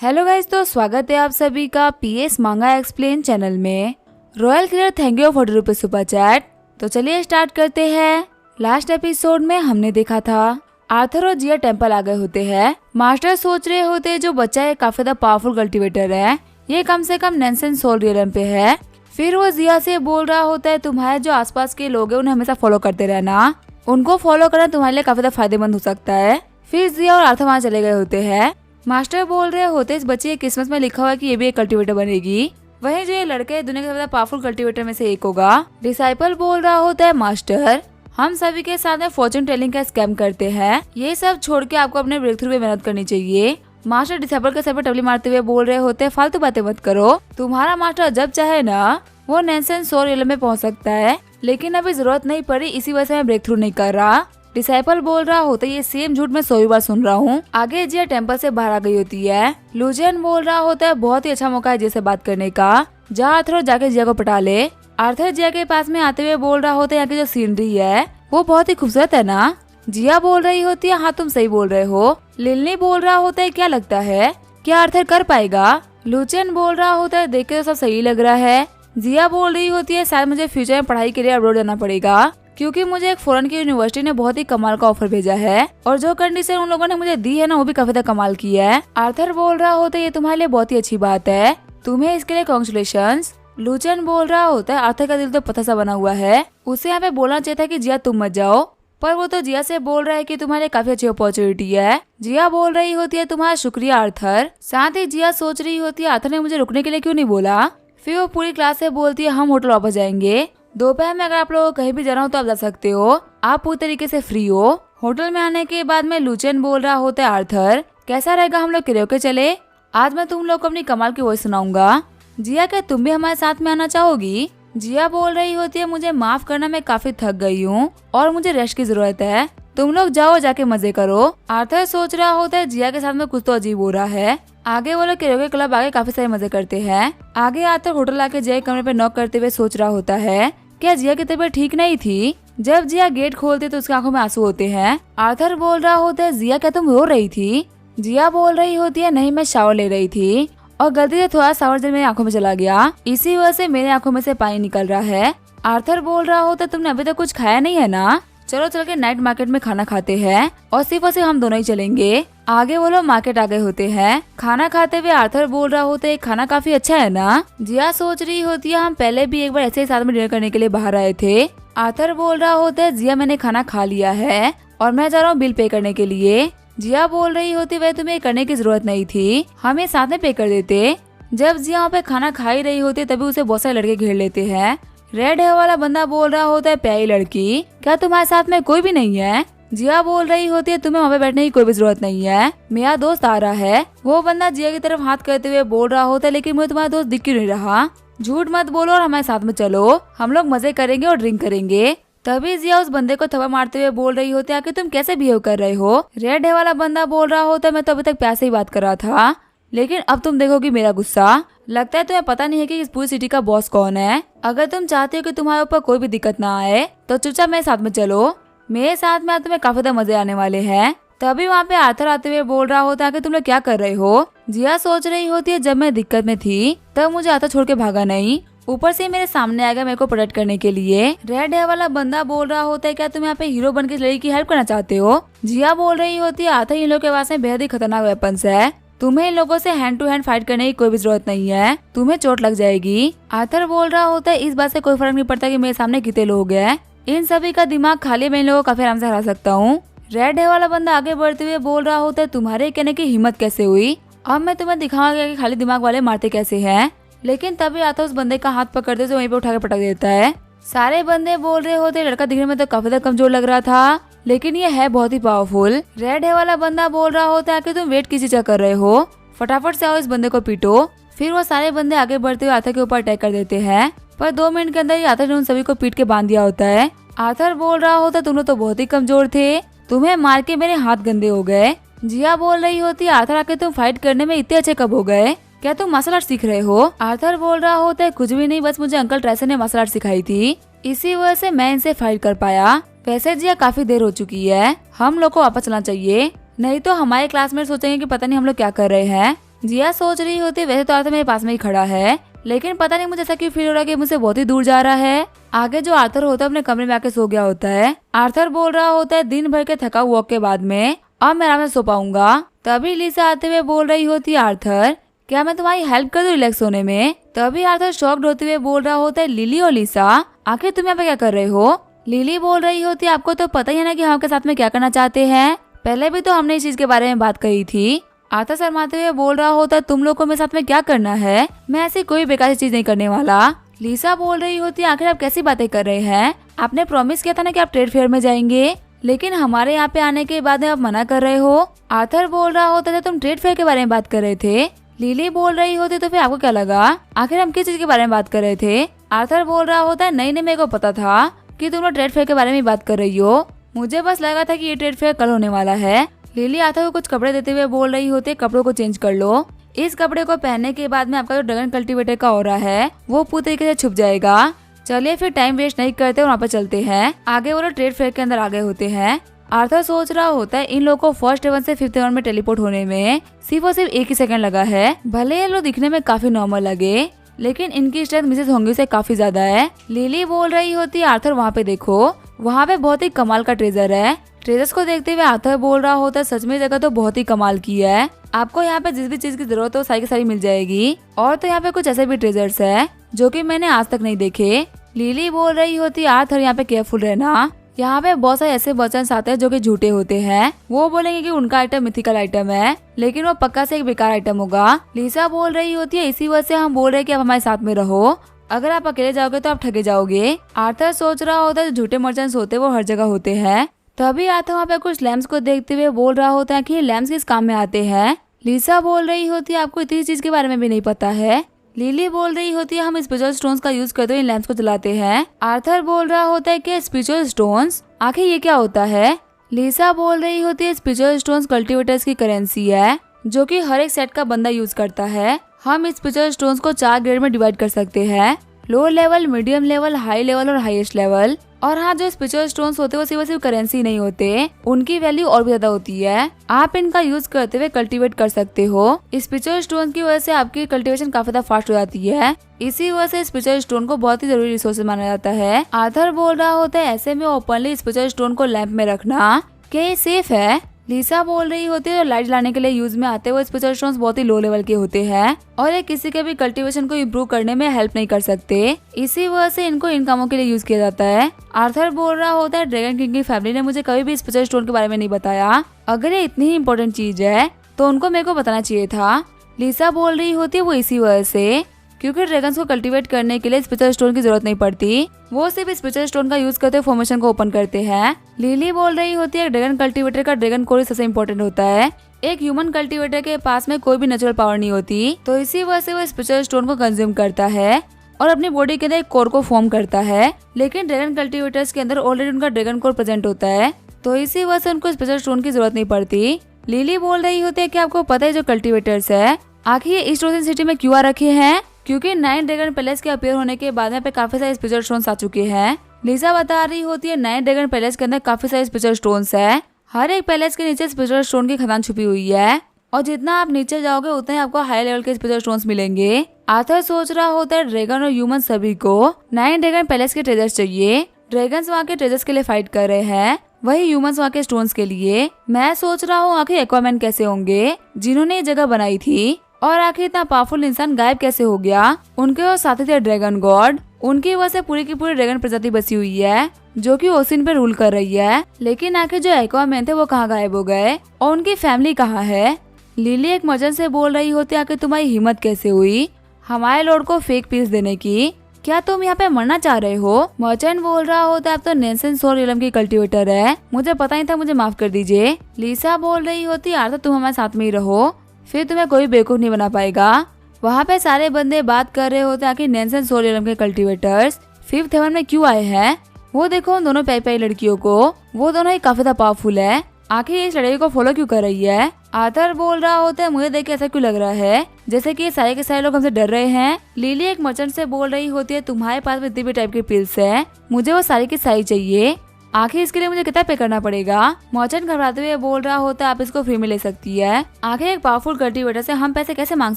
Hello guys, तो स्वागत है आप सभी का पीएस मांगा एक्सप्लेन चैनल में। रॉयल किलर थैंक यू 40 रुपए सुपर चैट। तो चलिए स्टार्ट करते हैं। लास्ट एपिसोड में हमने देखा था आर्थर और जिया टेम्पल आ गए होते हैं। मास्टर सोच रहे होते जो बच्चा है काफी ज्यादा पावरफुल कल्टीवेटर है, ये कम से कम नैनसेन सोल रियलम पे है। फिर वो जिया से बोल रहा होता है तुम्हारे जो आसपास के लोग हैं उन्हें हमेशा फॉलो करते रहना, उनको फॉलो करना तुम्हारे लिए काफी ज्यादा फायदेमंद हो सकता है। फिर जिया और आर्थर वहाँ चले गए होते हैं। मास्टर बोल रहे होते इस बच्चे की किस्मत में लिखा हुआ है कि ये भी एक कल्टीवेटर बनेगी, वहीं जो ये लड़के दुनिया के सबसे पावरफुल कल्टीवेटर में से एक होगा। डिसाइपल बोल रहा होता है मास्टर हम सभी के साथ में फॉर्चून टेलिंग का स्कैम करते हैं, ये सब छोड़ के आपको अपने ब्रेक थ्रू में मेहनत करनी चाहिए। मास्टर डिसाइपल के सर पर टबली मारते हुए बोल रहे होते हैं फालतू बातें मत करो, तुम्हारा मास्टर जब चाहे ना वो नैनसेन सोल रियलम में पहुंच सकता है, लेकिन अभी जरूरत नहीं पड़ी इसी वजह से मैं ब्रेक थ्रू नहीं कर रहा। डिसाइपल बोल रहा होता है ये सेम झूठ मैं 100 बार सुन रहा हूँ। आगे जिया टेम्पल से बाहर आ गई होती है। लुजियन बोल रहा होता है बहुत ही अच्छा मौका है जिया से बात करने का, जा आर्थर जाके जिया को पटा ले। आर्थर जिया के पास में आते हुए बोल रहा होता है यहाँ की जो सीनरी है वो बहुत ही खूबसूरत है ना। जिया बोल रही होती है हाँ तुम सही बोल रहे हो। लिल्ली बोल रहा होता है क्या लगता है क्या आर्थर कर पाएगा। लुचियन बोल रहा होता है देख के तो सब सही लग रहा है। जिया बोल रही होती है शायद मुझे फ्यूचर में पढ़ाई के लिए अब्रॉड जाना पड़ेगा, क्योंकि मुझे एक फॉरेन की यूनिवर्सिटी ने बहुत ही कमाल का ऑफर भेजा है और जो कंडीशन उन लोगों ने मुझे दी है ना वो भी काफी ज्यादा कमाल की है। आर्थर बोल रहा होता है ये तुम्हारे लिए बहुत ही अच्छी बात है, तुम्हें इसके लिए कांग्रेचुलेशंस। लुचियन बोल रहा होता है आर्थर का दिल तो पत्थर सा बना हुआ है, उसे यहाँ पे बोलना चाहिए था कि जिया तुम मत जाओ, पर वो तो जिया से बोल रहा है कि तुम्हारे काफी अच्छी अपॉर्चुनिटी है। जिया बोल रही होती है तुम्हारा शुक्रिया आर्थर। साथ ही जिया सोच रही होती है आर्थर ने मुझे रुकने के लिए क्यों नहीं बोला। फिर वो पूरी क्लास से बोलती है हम होटल वापस जाएंगे, दोपहर में अगर आप लोग कहीं भी जाना हो तो आप जा सकते हो, आप पूरी तरीके से फ्री हो। होटल में आने के बाद में लुचियन बोल रहा होता है आर्थर कैसा रहेगा हम लोग कैरियोके चले, आज मैं तुम लोग को अपनी कमाल की वॉइस सुनाऊंगा। जिया क्या तुम भी हमारे साथ में आना चाहोगी। जिया बोल रही होती है मुझे माफ करना मैं काफी थक गई हूँ और मुझे रेस्ट की जरूरत है, तुम लोग जाओ जाके मजे करो। आर्थर सोच रहा होता है जिया के साथ में कुछ तो अजीब हो रहा है। आगे वो लोग कैरियोके क्लब आगे काफी सारे मजे करते हैं। आगे आर्थर होटल आके जिया के कमरे पे नॉक करते हुए सोच रहा होता है क्या जिया की तबीयत ठीक नहीं थी। जब जिया गेट खोलती तो उसकी आंखों में आंसू होते हैं। आर्थर बोल रहा होता है जिया क्या तुम रो रही थी। जिया बोल रही होती है नहीं मैं शावर ले रही थी और गलती से थोड़ा शावर जल मेरी आंखों में चला गया, इसी वजह से मेरे आंखों में से पानी निकल रहा है। आर्थर बोल रहा होता तुमने अभी तक कुछ खाया नहीं है ना, चलो चल के नाइट मार्केट में खाना खाते हैं और सिर्फ और सिर्फ हम दोनों ही चलेंगे। आगे वो लोग मार्केट आ गए होते हैं। खाना खाते हुए आर्थर बोल रहा होता है खाना काफी अच्छा है ना। जिया सोच रही होती है हम पहले भी एक बार ऐसे ही साथ में डिनर करने के लिए बाहर आए थे। आर्थर बोल रहा होता है जिया मैंने खाना खा लिया है और मैं जा रहा हूँ बिल पे करने के लिए। जिया बोल रही होती वह तुम्हें करने की जरूरत नहीं थी, हम ये साथ में पे कर देते। जब जिया वहाँ पे खाना खा ही रही होती है तभी उसे बहुत सारे लड़के घेर लेते हैं। रेड हेयर वाला बंदा बोल रहा होता है प्यारी लड़की क्या तुम्हारे साथ में कोई भी नहीं है। जिया बोल रही होती है तुम्हें वहाँ पे बैठने की कोई भी जरूरत नहीं है, मेरा दोस्त आ रहा है। वो बंदा जिया की तरफ हाथ करते हुए बोल रहा होता है लेकिन मुझे तुम्हारा दोस्त दिख क्यों नहीं रहा, झूठ मत बोलो और हमारे साथ में चलो, हम लोग मजे करेंगे और ड्रिंक करेंगे। तभी जिया उस बंदे को थप्पड़ मारते हुए बोल रही होती है आखिर तुम कैसे बिहेव कर रहे हो। रेड हेयर वाला बंदा बोल रहा होता है मैं तो अभी तक प्यार से ही बात कर रहा था, लेकिन अब तुम देखोगी मेरा गुस्सा। लगता है तुम्हें पता नहीं है कि इस पूरी सिटी का बॉस कौन है। अगर तुम चाहते हो कि तुम्हारे ऊपर कोई भी दिक्कत ना आए तो चुपचाप मेरे साथ में चलो, मेरे साथ में तुम्हें काफी ज्यादा मजे आने वाले हैं। तभी वहाँ पे आर्थर आते हुए बोल रहा होता है कि तुम लोग क्या कर रहे हो। जिया सोच रही होती है जब मैं दिक्कत में थी तब मुझे आर्थर छोड़ के भागा नहीं, ऊपर से मेरे सामने आ गया मेरे को प्रोटेक्ट करने के लिए। रेड हेयर वाला बंदा बोल रहा होता है क्या तुम यहाँ पे हीरो बन के लड़की की हेल्प करना चाहते हो। जिया बोल रही होती है आर्थर इन लोगों के पास में बेहद ही खतरनाक वेपन्स है, तुम्हें इन लोगों से हैंड टू हैंड फाइट करने की कोई भी जरूरत नहीं है, तुम्हें चोट लग जाएगी। आर्थर बोल रहा होता है इस बात से कोई फर्क नहीं पड़ता कि मेरे सामने कितने लोग हैं, इन सभी का दिमाग खाली मैं इन लोगों को काफी आराम से हरा सकता हूँ। रेड हेयर वाला बंदा आगे बढ़ते हुए बोल रहा होता है तुम्हारे कहने की हिम्मत कैसे हुई, अब मैं तुम्हें दिखाऊंगा कि खाली दिमाग वाले मारते कैसे हैं। लेकिन तभी आता उस बंदे का हाथ पकड़ते से वहीं पे उठा के पटक देता है। सारे बंदे बोल रहे होते लड़का दिखने में तो काफी ज्यादा कमजोर लग रहा था लेकिन ये है बहुत ही पावरफुल। रेड हेयर वाला बंदा बोल रहा होता है कि तुम वेट किसी चीज कर रहे हो, फटाफट से आओ इस बंदे को पीटो। फिर वो सारे बंदे आगे बढ़ते हुए आर्थर के ऊपर अटैक कर देते हैं, पर 2 मिनट के अंदर ही आर्थर ने उन सभी को पीट के बांध दिया होता है। आर्थर बोल रहा होता तुम लोग तो बहुत ही कमजोर थे, तुम्हें मार के मेरे हाथ गंदे हो गए। जिया बोल रही होती आर्थर आके तुम फाइट करने में इतने अच्छे कब हो गए, क्या तुम मार्शल आर्ट सीख रहे हो। आर्थर बोल रहा होता है कुछ भी नहीं, बस मुझे अंकल ट्रेसर ने मार्शल आर्ट सिखाई थी, इसी वजह से मैं इनसे फाइट कर पाया। वैसे जिया काफी देर हो चुकी है, हम लोग को वापस चलना चाहिए, नहीं तो हमारे क्लासमेट सोचेंगे कि पता नहीं हम लोग क्या कर रहे हैं। जिया सोच रही होती वैसे तो आर्थर मेरे पास में ही खड़ा है, लेकिन पता नहीं मुझे ऐसा क्यों फील हो रहा है कि मुझसे बहुत ही दूर जा रहा है। आगे जो आर्थर होता है अपने कमरे में आके सो गया होता है। आर्थर बोल रहा होता है दिन भर के थका वॉक के बाद में अब मैं आराम से सो पाऊंगा। तभी लिसा आते हुए बोल रही होती है आर्थर क्या मैं तुम्हारी हेल्प कर दूं रिलैक्स होने में। तभी आर्थर शॉक्ड होते हुए बोल रहा होता है लिली और लिसा आखिर तुम यहाँ पे क्या कर रहे हो। लिली बोल रही होती है आपको तो पता ही है ना कि हम आपके साथ में क्या करना चाहते हैं, पहले भी तो हमने इस चीज के बारे में बात कही थी। आर्थर शर्माते हुए बोल रहा होता है तुम लोग को मेरे साथ में क्या करना है, मैं ऐसी कोई बेकार चीज नहीं करने वाला। लिसा बोल रही होती है आखिर आप कैसी बातें कर रहे हैं, आपने प्रॉमिस किया था ना कि आप ट्रेड फेयर में जाएंगे, लेकिन हमारे यहाँ पे आने के बाद आप मना कर रहे हो। आर्थर बोल रहा होता था तुम ट्रेड फेयर के बारे में बात कर रहे थे। लिली बोल रही होती तो फिर आपको क्या लगा, आखिर हम किस चीज के बारे में बात कर रहे थे। आर्थर बोल रहा होता है नहीं मेरे को पता था कि तुम लोग ट्रेड फेयर के बारे में बात कर रही हो, मुझे बस लगा था कि ये ट्रेड फेयर कल होने वाला है। लिली आर्थर को कुछ कपड़े देते हुए बोल रही होती है कपड़ों को चेंज कर लो, इस कपड़े को पहनने के बाद में आपका जो ड्रैगन कल्टीवेटर का ऑरा है वो पूरी तरीके से छुप जाएगा। चलिए फिर टाइम वेस्ट नहीं करते और वहाँ पे चलते हैं। आगे वो लोग ट्रेड फेयर के अंदर आ गए होते हैं। आर्थर सोच रहा होता है इन लोगों को फर्स्ट हेवन से फिफ्थ हेवन में टेलीपोर्ट होने में सिर्फ और सिर्फ 1 ही सेकंड लगा है। भले ये लोग दिखने में काफी नॉर्मल लगे, लेकिन इनकी स्ट्रेंथ मिसेस होंगी से काफी ज्यादा है। लिली बोल रही होती है आर्थर वहाँ पे देखो, वहाँ पे बहुत ही कमाल का ट्रेजर है। ट्रेजर्स को देखते हुए आर्थर बोल रहा होता है सच में जगह तो बहुत ही कमाल की है, आपको यहाँ पे जिस भी चीज की जरूरत हो सारी की सारी मिल जाएगी। और तो यहाँ पे कुछ ऐसे भी ट्रेजर्स है जो कि मैंने आज तक नहीं देखे। लिली बोल रही होती है आर्थर यहाँ पे केयरफुल रहना, यहाँ पे बहुत सारे ऐसे वचन आते हैं जो कि झूठे होते हैं, वो बोलेंगे कि उनका आइटम मिथिकल आइटम है लेकिन वो पक्का से एक बेकार आइटम होगा। लिसा बोल रही होती है इसी वजह से हम बोल रहे हैं कि आप हमारे साथ में रहो, अगर आप अकेले जाओगे तो आप ठगे जाओगे। आर्थर सोच रहा होता है झूठे मर्चेंट्स होते वो हर जगह होते हैं। तभी आर्थर वहाँ पे कुछ लैम्प्स को देखते हुए बोल रहा होता है कि ये लैम्प्स किस काम में आते हैं। लिसा बोल रही होती है आपको इतनी चीज के बारे में भी नहीं पता है। लिली बोल रही होती है हम स्पिरिचुअल स्टोन्स का यूज करते हुए इन लैम्प्स को जलाते हैं। आर्थर बोल रहा होता है कि स्पिरिचुअल स्टोन्स आखिर ये क्या होता है। लिसा बोल रही होती है स्पिरिचुअल स्टोन्स कल्टीवेटर्स की करेंसी है जो कि हर एक सेट का बंदा यूज करता है। हम स्पिरिचुअल स्टोन्स को 4 ग्रेड में डिवाइड कर सकते हैं, low level, medium level, high level और हाईएस्ट लेवल। और हाँ जो स्पिरिचुअल स्टोन्स होते हैं वो सिर्फ करेंसी नहीं होते, उनकी वैल्यू और भी ज्यादा होती है। आप इनका यूज करते हुए कल्टीवेट कर सकते हो। स्पिरिचुअल स्टोन की वजह से आपकी कल्टीवेशन काफी ज्यादा फास्ट हो जाती है, इसी वजह से स्पिरिचुअल स्टोन को बहुत ही जरूरी रिसोर्स माना जाता है। आर्थर बोल रहा होता है ऐसे में ओपनली स्पिरिचुअल स्टोन को लैंप में रखना क्या ये सेफ है। लिसा बोल रही होती है लाइट जलाने के लिए यूज में आते हुए स्पिरिचुअल स्टोन्स बहुत ही लो लेवल के होते हैं और ये किसी के भी कल्टीवेशन को इम्प्रूव करने में हेल्प नहीं कर सकते, इसी वजह से इनको इन कामों के लिए यूज किया जाता है। आर्थर बोल रहा होता है ड्रैगन किंग की फैमिली ने मुझे कभी भी स्पिरिचुअल स्टोन के बारे में नहीं बताया, अगर ये इतनी ही इम्पोर्टेंट चीज है तो उनको मेरे को बताना चाहिए था। लिसा बोल रही होती है वो इसी वजह से क्योंकि ड्रैगन्स को कल्टीवेट करने के लिए स्पिरिचुअल स्टोन की जरूरत नहीं पड़ती, वो सिर्फ स्पिरिचुअल स्टोन का यूज करते हुए फॉर्मेशन को ओपन करते हैं। लिली बोल रही होती है ड्रैगन कल्टीवेटर का ड्रैगन कोर सबसे इम्पोर्टेंट होता है, एक ह्यूमन कल्टीवेटर के पास में कोई भी नेचुरल पावर नहीं होती, तो इसी वजह से वो स्पिरिचुअल स्टोन को कंज्यूम करता है और अपनी बॉडी के अंदर एक कोर को फॉर्म करता है। लेकिन ड्रैगन कल्टीवेटर्स के अंदर ऑलरेडी उनका ड्रैगन कोर प्रेजेंट होता है, तो इसी वजह से उनको स्पिरिचुअल स्टोन की जरूरत नहीं पड़ती। लिली बोल रही होती है कि आपको पता है जो कल्टीवेटर्स है आखिर ये ईस्ट ओशन सिटी में क्यों आ रखे हैं, क्योंकि 9 ड्रैगन पैलेस के अपीयर होने के बाद में पे काफी सारे स्पिरिचुअल स्टोन्स आ चुके हैं। लिसा बता रही होती है 9 ड्रैगन पैलेस के अंदर काफी सारे स्पिरिचुअल स्टोन्स है, हर एक पैलेस के नीचे स्पिरिचुअल स्टोन की खदान छुपी हुई है और जितना आप नीचे जाओगे उतने ही आपको हाई लेवल के स्पिरिचुअल स्टोन्स मिलेंगे। आर्थर सोच रहा होता है ड्रैगन और ह्यूमन सभी को 9 ड्रैगन पैलेस के ट्रेजर्स चाहिए, ड्रैगन्स वहाँ के ट्रेजर्स के लिए फाइट कर रहे हैं, वही ह्यूमंस वहाँ के स्टोन्स के लिए। मैं सोच रहा हूँ आखिर एक्वामैन कैसे होंगे जिन्होंने ये जगह बनाई थी, और आखिर इतना पावरफुल इंसान गायब कैसे हो गया। उनके और साथी थे ड्रैगन गॉड, उनकी वजह से पूरी की पूरी ड्रैगन प्रजाति बसी हुई है जो कि ओशिन पे रूल कर रही है। लेकिन आखिर जो एक्वामैन थे वो कहाँ गायब हो गए और उनकी फैमिली कहाँ है। लिली एक मर्चेंट से बोल रही होती है आखिर तुम्हारी हिम्मत कैसे हुई हमारे लॉर्ड को फेक पीस देने की, क्या तुम यहाँ पे मरना चाह रहे हो। मर्चेंट बोल रहा होता है आप तो नेंसन सोर रियलम की कल्टीवेटर है, मुझे पता नहीं था, मुझे माफ कर दीजिए। लिसा बोल रही होती आर्थर तुम हमारे साथ में ही रहो, फिर तुम्हें कोई बेवकूफ नहीं बना पाएगा। वहाँ पे सारे बंदे बात कर रहे होते हैं कि नेंसन सोर रियलम के कल्टीवेटर्स 5th हेवन में क्यों आए हैं। वो देखो उन दोनों प्यारी लड़कियों को, वो दोनों ही काफी ज्यादा पावरफुल है, आखिर इस लड़की को फॉलो क्यों कर रही है। आर्थर बोल रहा होता है मुझे देख के ऐसा क्यों लग रहा है जैसे कि ये सारे के सारे लोग हमसे डर रहे हैं। लिली एक मर्चेंट से बोल रही होती है तुम्हारे पास इतनी भी टाइप की पिल्स है, मुझे वो सारी की सारी चाहिए। आखिर इसके लिए मुझे कितना पे करना पड़ेगा? मर्चेंट घबराते हुए बोल रहा होता है आप इसको फ्री में ले सकती है। आखिर एक पावरफुल कल्टीवेटर से हम पैसे कैसे मांग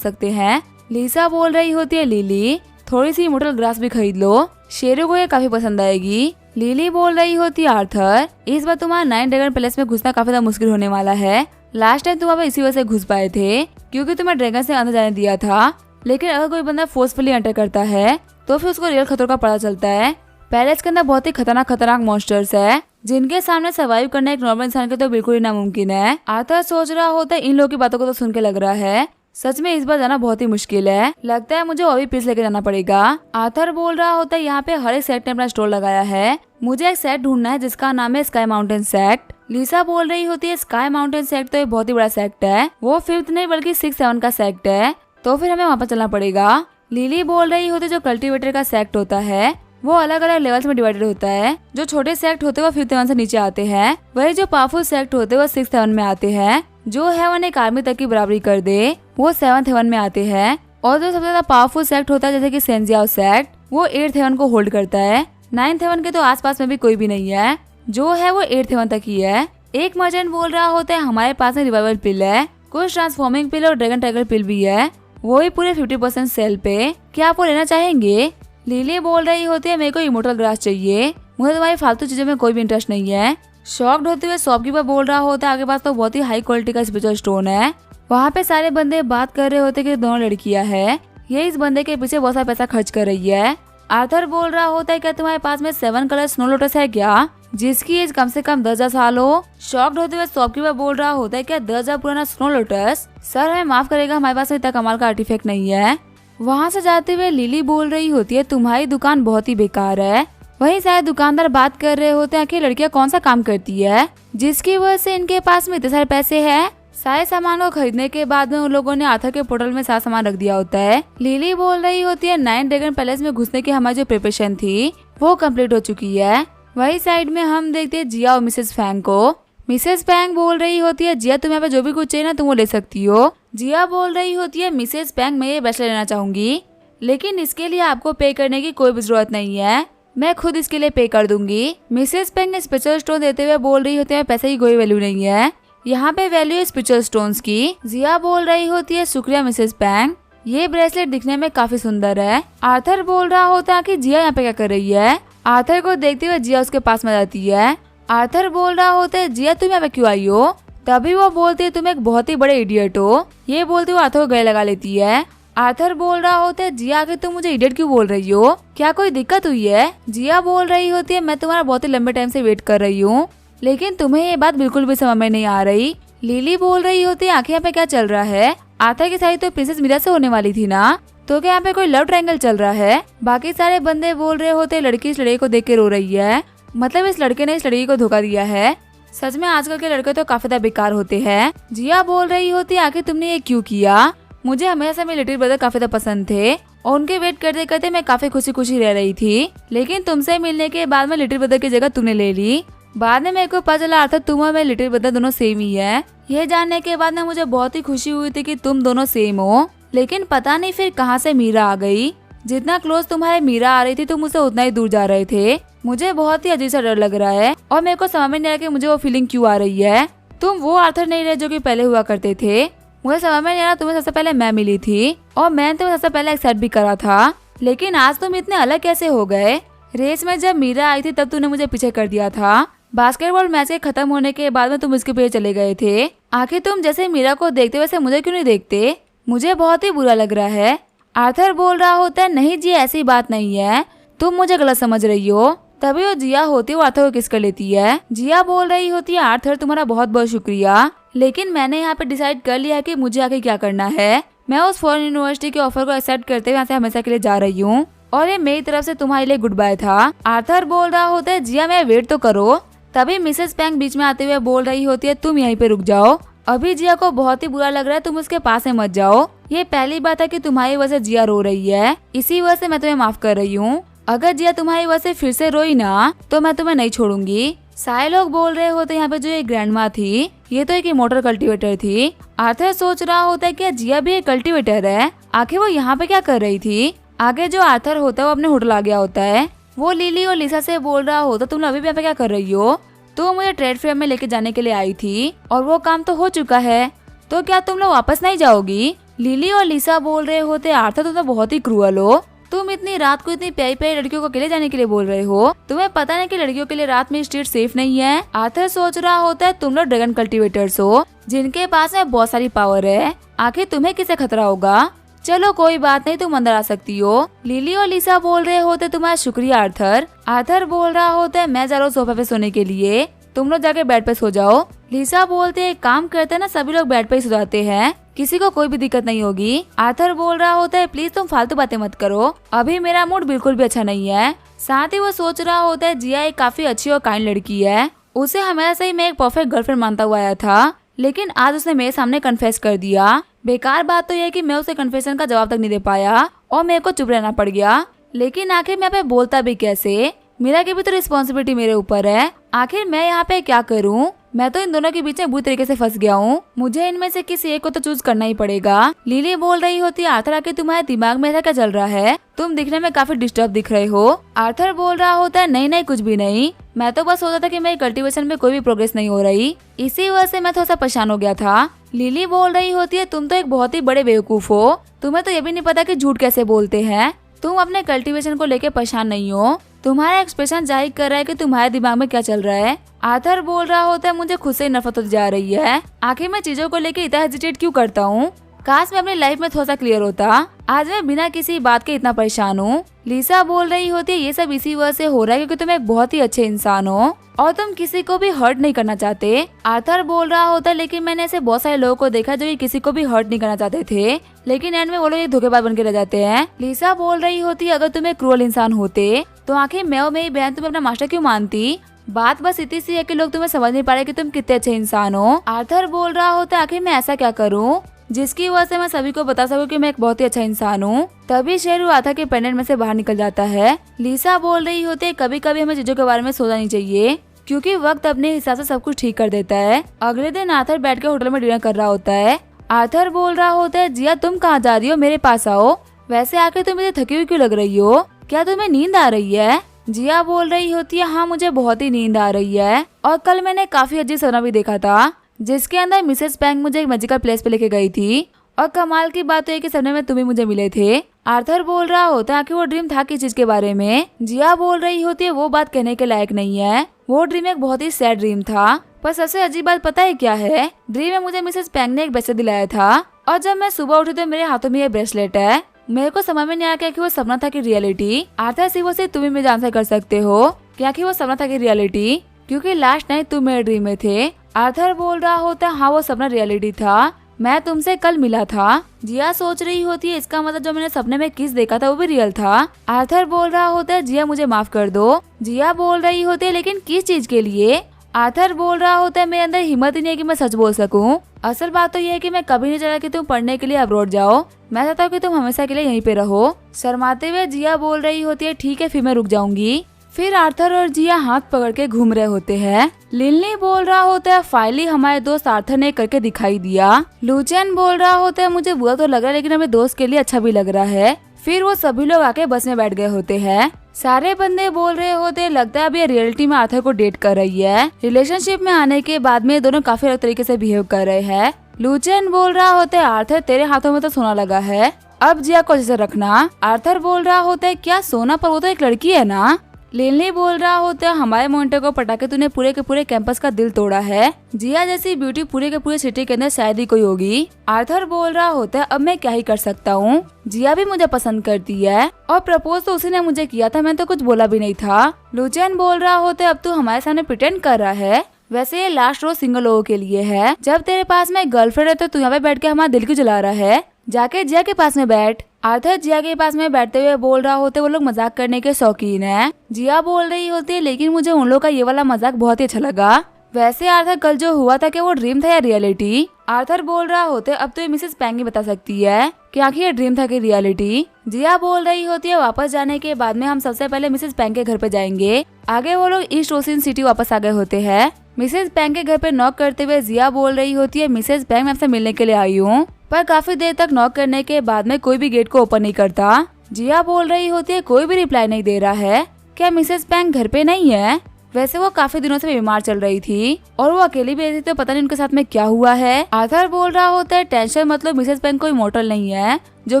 सकते हैं? लिसा बोल रही होती है लिली थोड़ी सी इमोर्टल ग्रास भी खरीद लो, शेरों को ये काफी पसंद आएगी। लिली बोल रही होती है आर्थर इस बार तुम्हारा 9 ड्रैगन पैलेस में घुसना काफी ज्यादा मुश्किल होने वाला है। लास्ट टाइम तुम वहाँ पे इसी वजह से घुस पाए थे क्योंकि तुम्हें ड्रैगन से अंदर जाने दिया था, लेकिन अगर कोई बंदा फोर्सफुली एंटर करता है तो फिर उसको रियल खतरों का पता चलता है। पैलेस के अंदर बहुत ही खतरनाक मॉन्स्टर्स है जिनके सामने सर्वाइव करना एक नॉर्मल इंसान के तो बिल्कुल ही नामुमकिन है। आर्थर सोच रहा होता है इन लोगों की बातों को तो सुन के लग रहा है सच में इस बार जाना बहुत ही मुश्किल है, लगता है मुझे अभी पीस लेके जाना पड़ेगा। आर्थर बोल रहा होता है यहाँ पे हर एक सेक्ट ने अपना स्टोर लगाया है, मुझे एक सेक्ट ढूंढना है जिसका नाम है स्काई माउंटेन सेक्ट। लिसा बोल रही होती है स्काई माउंटेन सेक्ट तो एक बहुत ही बड़ा सेक्ट है, वो 5th नहीं बल्कि 6-7 का सेक्ट है, तो फिर हमें वहाँ पर चलना पड़ेगा। लिली बोल रही होती है जो कल्टीवेटर का सेक्ट होता है वो अलग अलग लेवल्स में डिवाइडेड होता है, जो छोटे सेक्ट होते हैं वो 5th हेवन से नीचे आते हैं, वही जो पावरफुल सेक्ट होते हैं वो 6th हेवन में आते हैं, जो हेवन एक आर्मी तक की बराबरी कर दे वो 7th हेवन में आते हैं, और जो सबसे ज्यादा पावरफुल सेक्ट होता है जैसे कि सेंजियाओ सेक्ट वो 8th हेवन को होल्ड करता है। 9th हेवन के तो आसपास में भी कोई भी नहीं है, जो है वो 8th हेवन तक ही है। एक मर्चेंट बोल रहा होता है हमारे पास में रिवाइवल पिल है, कुछ ट्रांसफॉर्मिंग पिल और ड्रैगन टाइगर पिल भी है, वो ही पूरे 50% सेल पे, क्या आप वो लेना चाहेंगे? लिली बोल रही होती है मेरे को इमोर्टल ग्रास चाहिए, मुझे तुम्हारी फालतू चीजों में कोई भी इंटरेस्ट नहीं है। शॉक्ड होते हुए शॉपकीपर बोल रहा होता है आगे पास तो बहुत ही हाई क्वालिटी का स्पिरिचुअल स्टोन है। वहाँ पे सारे बंदे बात कर रहे होते कि दोनों लड़कियां हैं, ये इस बंदे के पीछे बहुत सारा पैसा खर्च कर रही है। आर्थर बोल रहा होता है क्या तुम्हारे पास में 7 कलर स्नो लोटस है क्या, जिसकी एज कम से कम 10,000 साल हो? शॉक्ड होते हुए शॉपकीपर बोल रहा होता है क्या 10,000 पुराना स्नो लोटस? सर हमें माफ करेगा हमारे पास इतना कमाल का आर्टिफैक्ट नहीं है। वहाँ से जाते हुए लिली बोल रही होती है तुम्हारी दुकान बहुत ही बेकार है। वहीं शायद दुकानदार बात कर रहे होते हैं कि लड़कियां कौन सा काम करती है जिसकी वजह से इनके पास में इतने सारे पैसे हैं। सारे सामान को खरीदने के बाद में उन लोगों ने आर्थर के पोर्टल में सारा सामान रख दिया होता है। लिली बोल रही होती है 9 ड्रैगन पैलेस में घुसने की हमारी जो प्रिपरेशन थी वो कम्प्लीट हो चुकी है। वही साइड में हम देखते हैं जिया और मिसेस फैंग को। मिसेस पैंग बोल रही होती है जिया तुम यहाँ पे जो भी कुछ चाहिए ना तुम वो ले सकती हो। जिया बोल रही होती है मिसेस पैंग मैं ये ब्रेसलेट लेना चाहूंगी, लेकिन इसके लिए आपको पे करने की कोई भी जरूरत नहीं है, मैं खुद इसके लिए पे कर दूंगी। मिसेस पैंग ने स्पेशल स्टोन देते हुए बोल रही होती है पैसे की कोई वैल्यू नहीं है, यहाँ पे वैल्यू है स्पेशल स्टोन्स की। जिया बोल रही होती है शुक्रिया मिसेस पैंग, ये ब्रेसलेट दिखने में काफी सुंदर है। आर्थर बोल रहा होता है कि जिया यहाँ पे क्या कर रही है। आर्थर को देखते हुए जिया उसके पास में जाती है। आर्थर बोल रहा होता है जिया तुम यहाँ पे क्यों आई हो? तभी वो बोलती है तुम एक बहुत ही बड़े इडियट हो, ये बोलते हुए आर्थर को गले लगा लेती है। आर्थर बोल रहा होता है जिया आगे तुम मुझे इडियट क्यों बोल रही हो, क्या कोई दिक्कत हुई है? जिया बोल रही होती है मैं तुम्हारा बहुत ही लंबे टाइम से वेट कर रही हूँ, लेकिन तुम्हें ये बात बिल्कुल भी समझ में नहीं आ रही। लिली बोल रही होती है आखिर यहाँ पे क्या चल रहा है? आर्थर की शादी तो प्रिंसेस मीरा से होने वाली थी ना, तो क्या यहाँ पे कोई लव ट्रायंगल चल रहा है? बाकी सारे बंदे बोल रहे होते लड़की इस लड़के को देख के रो रही है, मतलब इस लड़के ने इस लड़की को धोखा दिया है। सच में आजकल के लड़के तो काफी ज्यादा बेकार होते हैं। जिया बोल रही होती है आखिर तुमने ये क्यों किया? मुझे हमेशा मेरे लिटिल ब्रदर काफी ज्यादा पसंद थे और उनके वेट करते करते मैं काफी खुशी खुशी रह रही थी, लेकिन तुमसे मिलने के बाद में लिटिल ब्रदर की जगह तुमने ले ली। बाद में मेरे को पता चला अर्थात तुम और मेरे लिटिल ब्रदर दोनों सेम ही है। यह जानने के बाद में मुझे बहुत ही खुशी हुई थी कि तुम दोनों सेम हो, लेकिन पता नहीं फिर कहाँ से मीरा आ गई। जितना क्लोज तुम्हारे मीरा आ रही थी तुम मुझसे उतना ही दूर जा रहे थे। मुझे बहुत ही अजीब सा डर लग रहा है और मेरे को समझ में नहीं आ रहा कि मुझे वो फीलिंग क्यों आ रही है। तुम वो आर्थर नहीं रहे जो कि पहले हुआ करते थे। मुझे समझ में नहीं आ रहा तुम्हें सबसे पहले मैं मिली थी और मैंने तुम्हें सबसे पहले एक्सेप्ट भी करा था, लेकिन आज तुम इतने अलग कैसे हो गए? रेस में जब मीरा आई थी तब तूने मुझे पीछे कर दिया था, बास्केटबॉल मैच के खत्म होने के बाद में तुम इसके पीछे चले गए थे। आखिर तुम जैसे मीरा को देखते वैसे मुझे क्यों नहीं देखते? मुझे बहुत ही बुरा लग रहा है। आर्थर बोल रहा होता है नहीं जी ऐसी बात नहीं है, तुम मुझे गलत समझ रही हो। तभी वो जिया होती है वो आर्थर को किस कर लेती है। जिया बोल रही होती है आर्थर तुम्हारा बहुत बहुत शुक्रिया, लेकिन मैंने यहाँ पे डिसाइड कर लिया है कि मुझे आगे क्या करना है। मैं उस फॉरेन यूनिवर्सिटी के ऑफर को एक्सेप्ट करते हुए यहाँ से हमेशा के लिए जा रही हूँ और ये मेरी तरफ से तुम्हारे लिए गुड बाय था। आर्थर बोल रहा होता है जिया मैं वेट तो करो। तभी मिसेस पैंग बीच में आते हुए बोल रही होती है तुम यहीं पे रुक जाओ, अभी जिया को बहुत ही बुरा लग रहा है, तुम उसके पास में मत जाओ। ये पहली बात है कि तुम्हारी वजह से जिया रो रही है, इसी वजह से मैं तुम्हें माफ कर रही हूँ। अगर जिया तुम्हारी वजह से फिर से रोई ना तो मैं तुम्हें नहीं छोड़ूंगी। सारे लोग बोल रहे होते यहाँ पे जो एक ग्रैंड माँ थी ये तो एक इमोर्टल कल्टीवेटर थी। आर्थर सोच रहा होता है क्या जिया भी एक कल्टीवेटर है, आखिर वो यहाँ पे क्या कर रही थी? आगे जो आर्थर होता है वो अपने होटल आ गया होता है। वो लिली और लिसा से बोल रहा हो तो तुम लोग अभी भी यहाँ पे क्या कर रही हो? तो मुझे ट्रेड फेयर में लेके जाने के लिए आई थी और वो काम तो हो चुका है, तो क्या तुम लोग वापस नहीं जाओगी? लिली और लिसा बोल रहे होते आर्थर तुम तो बहुत ही क्रूअल हो, तुम इतनी रात को इतनी प्यारी प्यारी लड़कियों को अकेले जाने के लिए बोल रहे हो, तुम्हें पता नहीं कि लड़कियों के लिए रात में स्ट्रीट सेफ नहीं है। आर्थर सोच रहा होता है तुम लोग ड्रैगन कल्टीवेटर्स हो जिनके पास में बहुत सारी पावर है, आखिर तुम्हें किसे खतरा होगा? चलो कोई बात नहीं, तुम अंदर आ सकती हो। लिली और लिसा बोल रहे होते तुम्हारा शुक्रिया आर्थर। आर्थर बोल रहा होता है मैं जा रहा हूँ सोफे पे सोने के लिए, तुम लोग जाके बेड पे सो जाओ। लिसा बोलते एक काम करते ना, सभी लोग बेड पे ही सो जाते हैं, किसी को कोई भी दिक्कत नहीं होगी। आर्थर बोल रहा होता है प्लीज तुम फालतू बातें मत करो, अभी मेरा मूड बिल्कुल भी अच्छा नहीं है। साथ ही वो सोच रहा होता है जिया एक काफी अच्छी और काइंड लड़की है, उसे हमेशा से ही मैं एक परफेक्ट गर्लफ्रेंड मानता हुआ आया था, लेकिन आज उसने मेरे सामने कन्फेस कर दिया। बेकार बात तो यह है कि मैं उसे कन्फेशन का जवाब तक नहीं दे पाया और मेरे को चुप रहना पड़ गया, लेकिन आखिर मैं पे बोलता भी कैसे? मेरा की भी तो रिस्पॉन्सिबिलिटी मेरे ऊपर है, आखिर मैं यहाँ पे क्या करूँ? मैं तो इन दोनों के बीच में बुरी तरीके से फंस गया हूँ, मुझे इनमें से किसी एक को तो चूज करना ही पड़ेगा। लिली बोल रही होती है आर्थर आके तुम्हारे दिमाग में ऐसा क्या चल रहा है, तुम दिखने में काफी डिस्टर्ब दिख रहे हो। आर्थर बोल रहा होता है नहीं नहीं कुछ भी नहीं, मैं तो बस सोचा था कि मेरी कल्टीवेशन में कोई भी प्रोग्रेस नहीं हो रही, इसी वजह से मैं थोड़ा सा परेशान हो गया था। लिली बोल रही होती है तुम तो एक बहुत ही बड़े बेवकूफ हो, तुम्हें तो ये भी नहीं पता कि झूठ कैसे बोलते हैं, तुम अपने कल्टीवेशन को लेके परेशान नहीं हो, तुम्हारा एक्सप्रेशन जाहिर कर रहा है कि तुम्हारे दिमाग में क्या चल रहा है। आर्थर बोल रहा होता है मुझे खुद से नफरत होती जा रही है, आखिर मैं चीजों को लेके इतना हेजिटेट क्यों करता हूँ, काश मैं अपनी लाइफ में थोड़ा सा क्लियर होता, आज मैं बिना किसी बात के इतना परेशान हूँ। लिसा बोल रही होती है ये सब इसी वजह से हो रहा है क्योंकि तुम एक बहुत ही अच्छे इंसान हो और तुम किसी को भी हर्ट नहीं करना चाहते। आर्थर बोल रहा होता है लेकिन मैंने ऐसे बहुत सारे लोगों को देखा जो कि किसी को भी हर्ट नहीं करना चाहते थे, लेकिन एंड में वो लोग एक धोखेबाज बन के रह जाते हैं। लिसा बोल रही होती है अगर तुम एक क्रूअल इंसान होते तो आखिर मैं और मेरी बहन तुम्हें अपना मास्टर क्यों मानती, बात बस इतनी सी है कि लोग तुम्हें समझ नहीं पा रहे कि तुम कितने अच्छे इंसान हो। आर्थर बोल रहा होता है आखिर मैं ऐसा क्या करूँ जिसकी वजह से मैं सभी को बता सकूं कि मैं एक बहुत ही अच्छा इंसान हूँ। तभी शेरू आर्थर के पेंडेंट में से बाहर निकल जाता है। लिसा बोल रही होती है कभी कभी हमें चीजों के बारे में सोचना नहीं चाहिए क्योंकि वक्त अपने हिसाब से सब कुछ ठीक कर देता है। अगले दिन आर्थर बैठ के होटल में डिनर कर रहा होता है। आर्थर बोल रहा होता है जिया तुम कहाँ जा रही हो, मेरे पास आओ, वैसे आकर तुम मुझे थकी हुई क्यों लग रही हो, क्या तुम्हें नींद आ रही है? जिया बोल रही होती है हाँ मुझे बहुत ही नींद आ रही है और कल मैंने काफी अजीब सपना भी देखा था जिसके अंदर मिसेस बैंक मुझे एक मैजिकल प्लेस पे लेके गई थी और कमाल की बात तो है कि सपने में तुम ही मुझे मिले थे। आर्थर बोल रहा होता है कि वो ड्रीम था किस चीज के बारे में। जिया बोल रही होती है वो बात कहने के लायक नहीं है, वो ड्रीम एक बहुत ही सैड ड्रीम था, पर सबसे अजीब बात पता है क्या है, ड्रीम में मुझे मिसेस पैंग ने एक ब्रेसलेट दिलाया था और जब मैं सुबह उठी तो मेरे हाथों में ये ब्रेसलेट है। मेरे को समझ में नहीं आया कि वो सपना था कि रियलिटी। आर्थर सिर्फ से तुम ही मुझे आंसर कर सकते हो क्या कि वो सपना था कि रियलिटी, क्योंकि लास्ट नाइट तुम मेरे ड्रीम में थे। आर्थर बोल रहा होता है हाँ वो सपना रियलिटी था, मैं तुमसे कल मिला था। जिया सोच रही होती है इसका मतलब जो मैंने सपने में किस देखा था वो भी रियल था। आर्थर बोल रहा होता है जिया मुझे माफ कर दो। जिया बोल रही होती है लेकिन किस चीज के लिए? आर्थर बोल रहा होता है मेरे अंदर हिम्मत ही नहीं है कि मैं सच बोल सकूं। असल बात तो ये है कि मैं कभी नहीं चाहता कि तुम पढ़ने के लिए अब्रॉड जाओ, मैं चाहता हूँ कि तुम हमेशा के लिए यहीं पे रहो। शर्माते हुए जिया बोल रही होती है ठीक है फिर मैं रुक जाऊंगी। फिर आर्थर और जिया हाथ पकड़ के घूम रहे होते हैं। लिली बोल रहा होता है फाइनली हमारे दोस्त आर्थर ने करके दिखाई दिया। लुचेन बोल रहा होता है मुझे बुरा तो लग रहा है लेकिन हमें दोस्त के लिए अच्छा भी लग रहा है। फिर वो सभी लोग आके बस में बैठ गए होते हैं। सारे बंदे बोल रहे होते लगता है अब ये रियलिटी में आर्थर को डेट कर रही है। रिलेशनशिप में आने के बाद में दोनों काफी अलग तरीके से बिहेव कर रहे हैं। लुचेन बोल रहा होता है आर्थर तेरे हाथों में तो सोना लगा है, अब जिया को जैसे रखना। आर्थर बोल रहा होता है क्या सोना, पर वो तो एक लड़की है ना। लिली बोल रहा होता है हमारे मोन्टे को पटा के तूने पूरे के पूरे कैंपस का दिल तोड़ा है, जिया जैसी ब्यूटी पूरे के पूरे सिटी के अंदर शायद ही कोई होगी। आर्थर बोल रहा होता है अब मैं क्या ही कर सकता हूँ, जिया भी मुझे पसंद करती है और प्रपोज तो उसी ने मुझे किया था, मैं तो कुछ बोला भी नहीं था। लुचेन बोल रहा होता है अब तू हमारे सामने प्रिटेंड कर रहा है, वैसे ये लास्ट रोज सिंगल लोगों के लिए है, जब तेरे पास में गर्लफ्रेंड है तो तू यहाँ पे बैठ के हमारा दिल क्यों जला रहा है, जाके जिया के पास में बैठ। आर्थर जिया के पास में बैठते हुए बोल रहा होते वो लोग मजाक करने के शौकीन है। जिया बोल रही होती है लेकिन मुझे उन लोग का ये वाला मजाक बहुत ही अच्छा लगा। वैसे आर्थर कल जो हुआ था कि वो ड्रीम था या रियलिटी? आर्थर बोल रहा होते अब तो ये मिसेस पैंग ही बता सकती है कि आखिर ये ड्रीम था कि रियलिटी। जिया बोल रही होती है वापस जाने के बाद में हम सबसे पहले मिसेस पैंग के घर पे जाएंगे। आगे वो लोग ईस्ट ओसियन सिटी वापस आ गए होते हैं। मिसेस पैंग के घर पे नॉक करते हुए जिया बोल रही होती है मिसेस पैंग मैं आपसे मिलने के लिए आई हूँ, पर काफी देर तक नॉक करने के बाद में कोई भी गेट को ओपन नहीं करता। जिया बोल रही होती है कोई भी रिप्लाई नहीं दे रहा है। क्या मिसेस पैंग घर पे नहीं है? वैसे वो काफी दिनों से बीमार चल रही थी और वो अकेली भी रहती थी, तो पता नहीं उनके साथ में क्या हुआ है। आर्थर बोल रहा होता है टेंशन मतलब मिसेस पैंग कोई मॉर्टल नहीं है जो